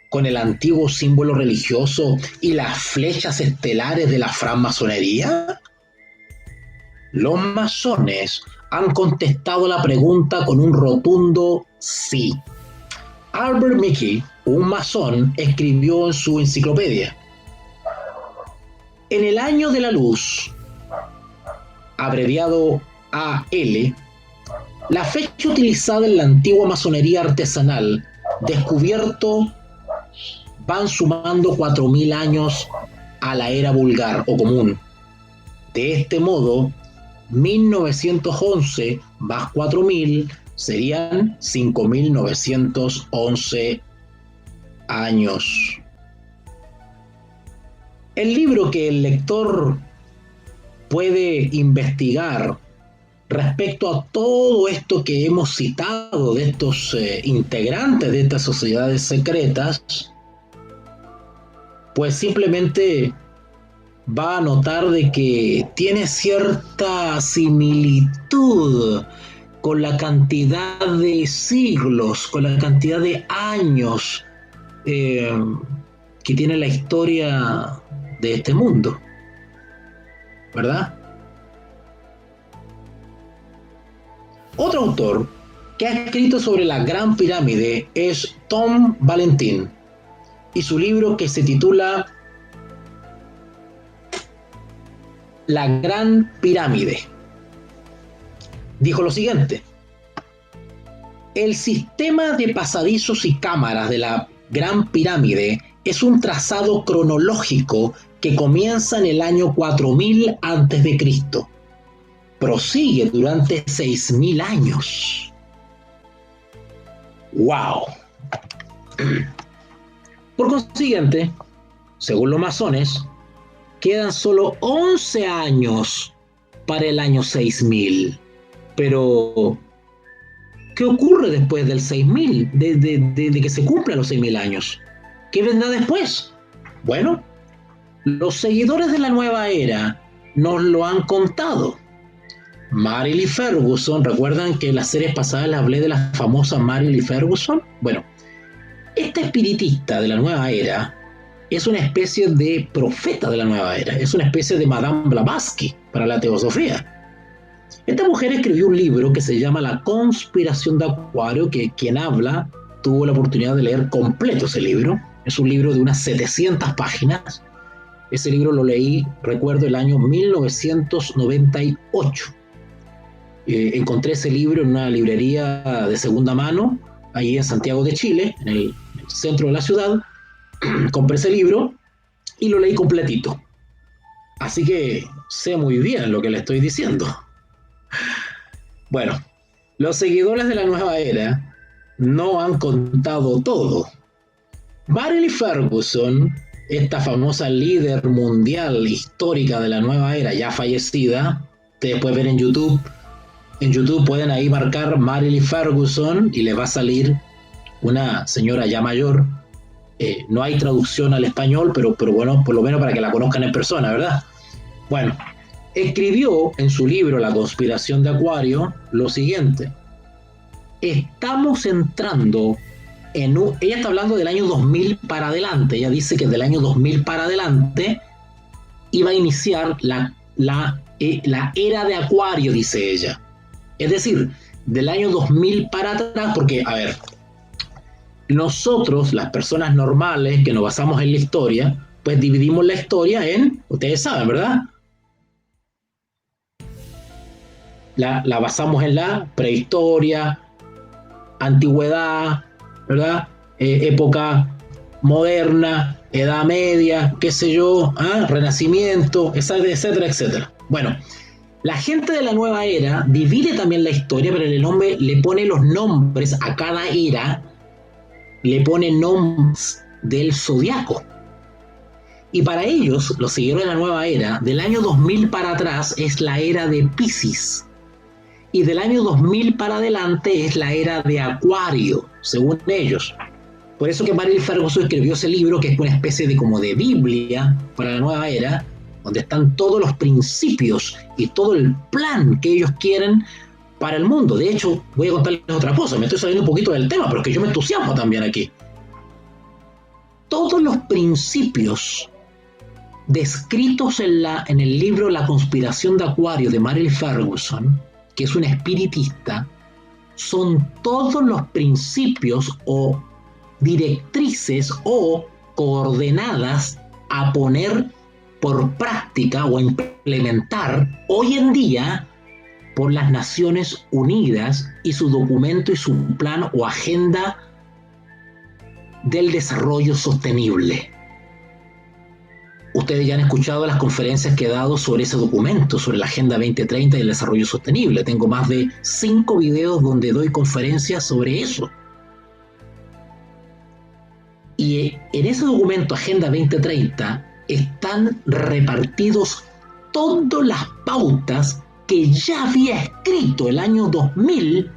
S2: con el antiguo símbolo religioso y las flechas estelares de la francmasonería? Los masones han contestado la pregunta con un rotundo sí. Albert Mickey, un masón, escribió en su enciclopedia: en el año de la luz, abreviado AL, la fecha utilizada en la antigua masonería artesanal, descubierto, van sumando 4.000 años a la era vulgar o común. De este modo, 1911 más 4.000 serían 5.911 años. El libro que el lector puede investigar respecto a todo esto que hemos citado de estos integrantes de estas sociedades secretas, pues simplemente va a notar de que tiene cierta similitud con la cantidad de siglos, con la cantidad de años que tiene la historia de este mundo, ¿verdad? Otro autor que ha escrito sobre la Gran Pirámide es Tom Valentin, y su libro, que se titula La Gran Pirámide, dijo lo siguiente: el sistema de pasadizos y cámaras de la Gran Pirámide es un trazado cronológico que comienza en el año 4000 a.C. Prosigue durante 6.000 años. ¡Wow! Por consiguiente, según los masones, quedan solo 11 años para el año 6000. Pero, ¿qué ocurre después del 6000? De que se cumplan los 6.000 años. ¿Qué vendrá después? Bueno, los seguidores de la nueva era nos lo han contado. Mary Lee Ferguson, ¿recuerdan que en las series pasadas les hablé de la famosa Mary Lee Ferguson? Bueno, esta espiritista de la nueva era es una especie de profeta de la nueva era, es una especie de Madame Blavatsky para la teosofía. Esta mujer escribió un libro que se llama La Conspiración de Acuario, que quien habla tuvo la oportunidad de leer completo ese libro. Es un libro de unas 700 páginas. Ese libro lo leí, recuerdo, el año 1998. Encontré ese libro en una librería de segunda mano, ahí en Santiago de Chile, en el centro de la ciudad. Compré ese libro y lo leí completito. Así que sé muy bien lo que le estoy diciendo. Bueno, los seguidores de la nueva era no han contado todo. Mary Lee Ferguson, esta famosa líder mundial histórica de la nueva era, ya fallecida, ustedes pueden ver en YouTube. En YouTube pueden ahí marcar Mary Lee Ferguson y les va a salir una señora ya mayor. No hay traducción al español, pero bueno, por lo menos para que la conozcan en persona, ¿verdad? Bueno, escribió en su libro La conspiración de Acuario lo siguiente: estamos entrando ella está hablando del año 2000 para adelante. Ella dice que del año 2000 para adelante iba a iniciar la era de Acuario, dice ella. Es decir, del año 2000 para atrás, porque, a ver, nosotros, las personas normales que nos basamos en la historia, pues dividimos la historia en, ustedes saben, ¿verdad? La basamos en la prehistoria, antigüedad, ¿verdad? Época moderna, edad media, qué sé yo, renacimiento, etcétera, etcétera, etcétera. Bueno, la gente de la nueva era divide también la historia, pero le pone los nombres a cada era, le pone nombres del zodiaco. Y para ellos, los seguidores de la nueva era, del año 2000 para atrás es la era de Piscis. Y del año 2000 para adelante es la era de Acuario, según ellos. Por eso que Marilyn Ferguson escribió ese libro, que es una especie de como de Biblia para la nueva era, donde están todos los principios y todo el plan que ellos quieren para el mundo. De hecho, voy a contarles otra cosa, me estoy saliendo un poquito del tema, pero es que yo me entusiasmo también aquí. Todos los principios descritos en el libro La conspiración de Acuario de Marilyn Ferguson, que es una espiritista, son todos los principios o directrices o coordenadas a poner por práctica o implementar hoy en día por las Naciones Unidas y su documento y su plan o agenda del desarrollo sostenible. Ustedes ya han escuchado las conferencias que he dado sobre ese documento, sobre la Agenda 2030 y el desarrollo sostenible. Tengo más de 5 videos donde doy conferencias sobre eso. Y en ese documento, Agenda 2030, están repartidos todas las pautas que ya había escrito el año 2000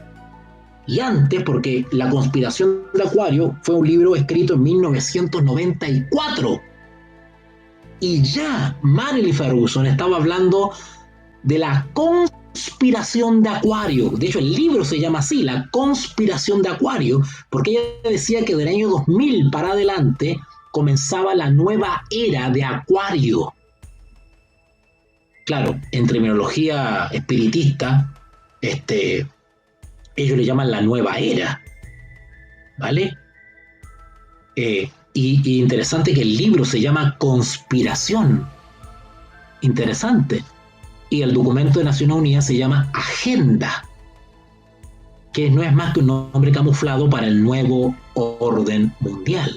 S2: y antes, porque La conspiración de Acuario fue un libro escrito en 1994. Y ya Marilyn Ferguson estaba hablando de la conspiración de Acuario. De hecho, el libro se llama así, La conspiración de Acuario, porque ella decía que del año 2000 para adelante comenzaba la nueva era de Acuario. Claro, en terminología espiritista, ellos le llaman la nueva era, ¿vale? Y interesante que el libro se llama Conspiración. Interesante. Y el documento de Naciones Unidas se llama Agenda, que no es más que un nombre camuflado para el nuevo orden mundial.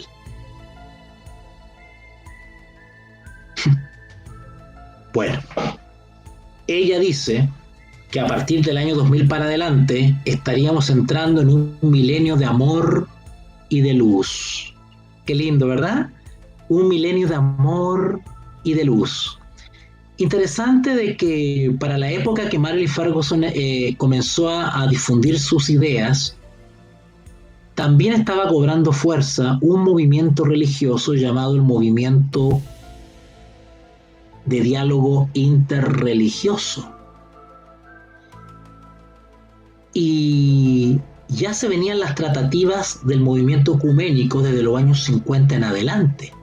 S2: Bueno, ella dice que a partir del año 2000 para adelante estaríamos entrando en un milenio de amor y de luz. Qué lindo, ¿verdad? Un milenio de amor y de luz. Interesante de que para la época que Marilyn Ferguson comenzó a difundir sus ideas, también estaba cobrando fuerza un movimiento religioso llamado el Movimiento de Diálogo Interreligioso. Y ya se venían las tratativas del movimiento ecuménico desde los años 50 en adelante.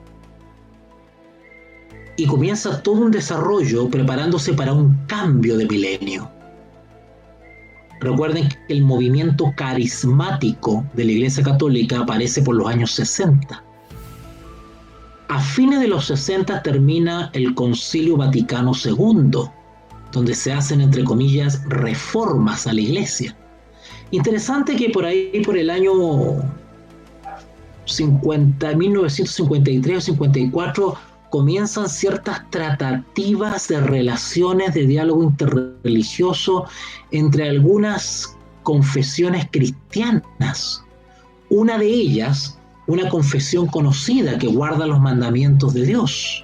S2: Y comienza todo un desarrollo preparándose para un cambio de milenio. Recuerden que el movimiento carismático de la Iglesia Católica aparece por los años 60. A fines de los 60 termina el Concilio Vaticano II, donde se hacen, entre comillas, reformas a la Iglesia. Interesante que por ahí, por el año 1953 o 54, comienzan ciertas tratativas de relaciones de diálogo interreligioso entre algunas confesiones cristianas. Una de ellas, una confesión conocida que guarda los mandamientos de Dios.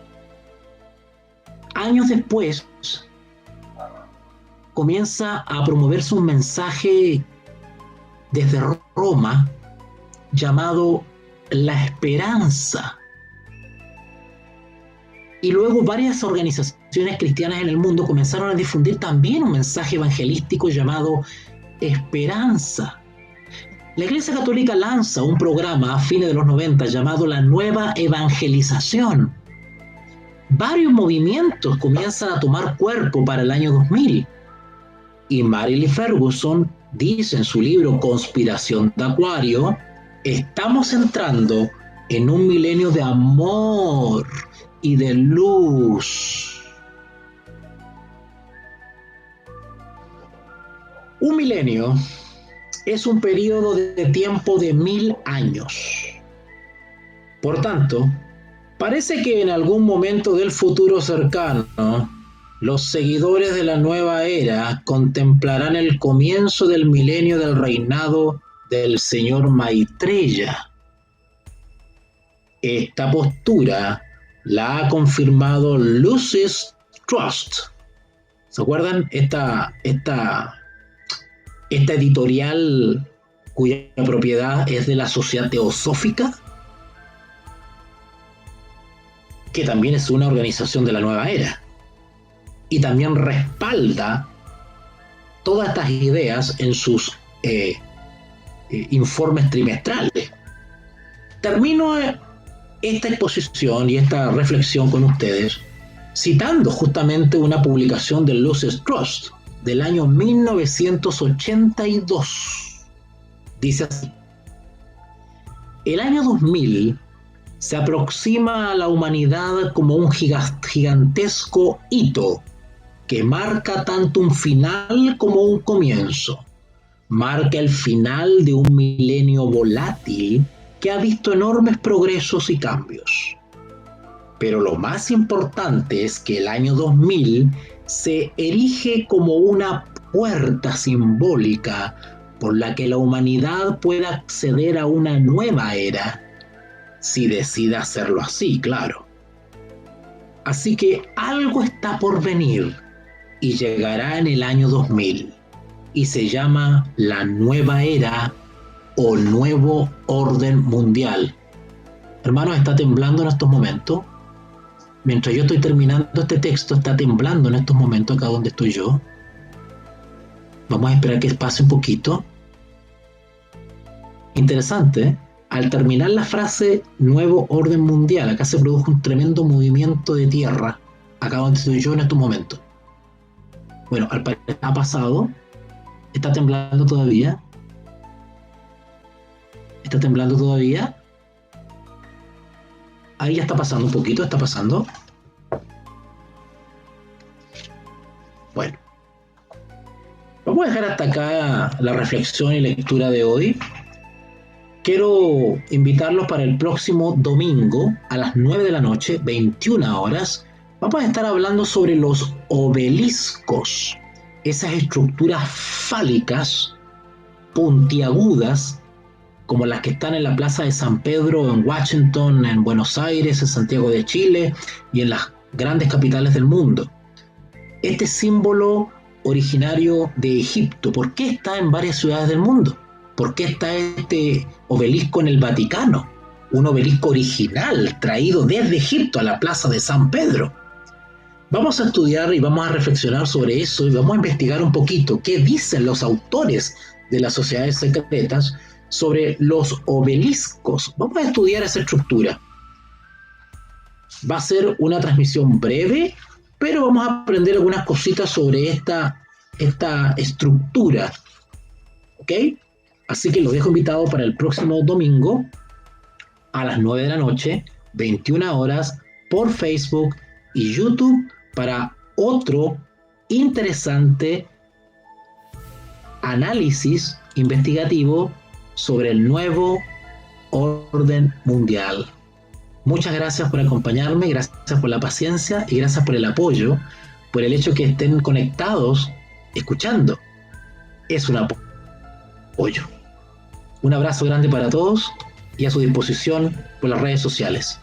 S2: Años después, comienza a promoverse un mensaje desde Roma llamado la esperanza. Y luego varias organizaciones cristianas en el mundo comenzaron a difundir también un mensaje evangelístico llamado esperanza. La Iglesia Católica lanza un programa a fines de los 90 llamado la Nueva Evangelización. Varios movimientos comienzan a tomar cuerpo para el año 2000. Y Mary Lee Ferguson dice en su libro Conspiración de Acuario, estamos entrando en un milenio de amor y de luz. Un milenio es un periodo de tiempo de 1000 años. Por tanto, parece que en algún momento del futuro cercano, los seguidores de la nueva era contemplarán el comienzo del milenio del reinado del señor Maitreya. Esta postura la ha confirmado Lucis Trust. ¿Se acuerdan? Esta editorial cuya propiedad es de la Sociedad Teosófica, que también es una organización de la nueva era y también respalda todas estas ideas en sus informes trimestrales. Termino esta exposición y esta reflexión con ustedes citando justamente una publicación de Lucis Trust del año 1982. Dice así: el año 2000 se aproxima a la humanidad como un gigantesco hito que marca tanto un final como un comienzo. Marca el final de un milenio volátil que ha visto enormes progresos y cambios. Pero lo más importante es que el año 2000 se erige como una puerta simbólica por la que la humanidad pueda acceder a una nueva era, si decide hacerlo así, claro. Así que algo está por venir y llegará en el año 2000 y se llama la nueva era o nuevo orden mundial. Hermanos, está temblando en estos momentos. Mientras yo estoy terminando este texto, está temblando en estos momentos acá donde estoy yo. Vamos a esperar que pase un poquito. Interesante, ¿eh? Al terminar la frase nuevo orden mundial, acá se produjo un tremendo movimiento de tierra, acá donde estoy yo en estos momentos. Bueno, al parecer ha pasado. Está temblando todavía. Está temblando todavía. Ahí ya está pasando un poquito, está pasando. Bueno, vamos a dejar hasta acá la reflexión y lectura de hoy. Quiero invitarlos para el próximo domingo a las 9 de la noche, 21 horas. Vamos a estar hablando sobre los obeliscos, esas estructuras fálicas, puntiagudas, como las que están en la Plaza de San Pedro, en Washington, en Buenos Aires, en Santiago de Chile y en las grandes capitales del mundo. Este símbolo originario de Egipto, ¿por qué está en varias ciudades del mundo? ¿Por qué está este obelisco en el Vaticano? Un obelisco original traído desde Egipto a la Plaza de San Pedro. Vamos a estudiar y vamos a reflexionar sobre eso y vamos a investigar un poquito qué dicen los autores de las sociedades secretas sobre los obeliscos. Vamos a estudiar esa estructura. Va a ser una transmisión breve, pero vamos a aprender algunas cositas sobre esta estructura. ¿Ok? Así que los dejo invitados para el próximo domingo a las 9 de la noche, 21 horas, por Facebook y YouTube para otro interesante análisis investigativo sobre el nuevo orden mundial. Muchas gracias por acompañarme, gracias por la paciencia y gracias por el apoyo, por el hecho que estén conectados, escuchando. Es un apoyo. Un abrazo grande para todos y a su disposición por las redes sociales.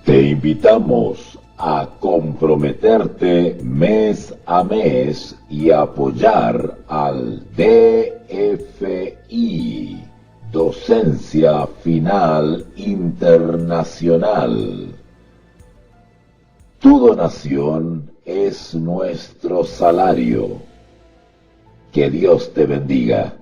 S1: Te invitamos a comprometerte mes a mes y apoyar al DFI, Docencia Final Internacional. Tu donación es nuestro salario. Que Dios te bendiga.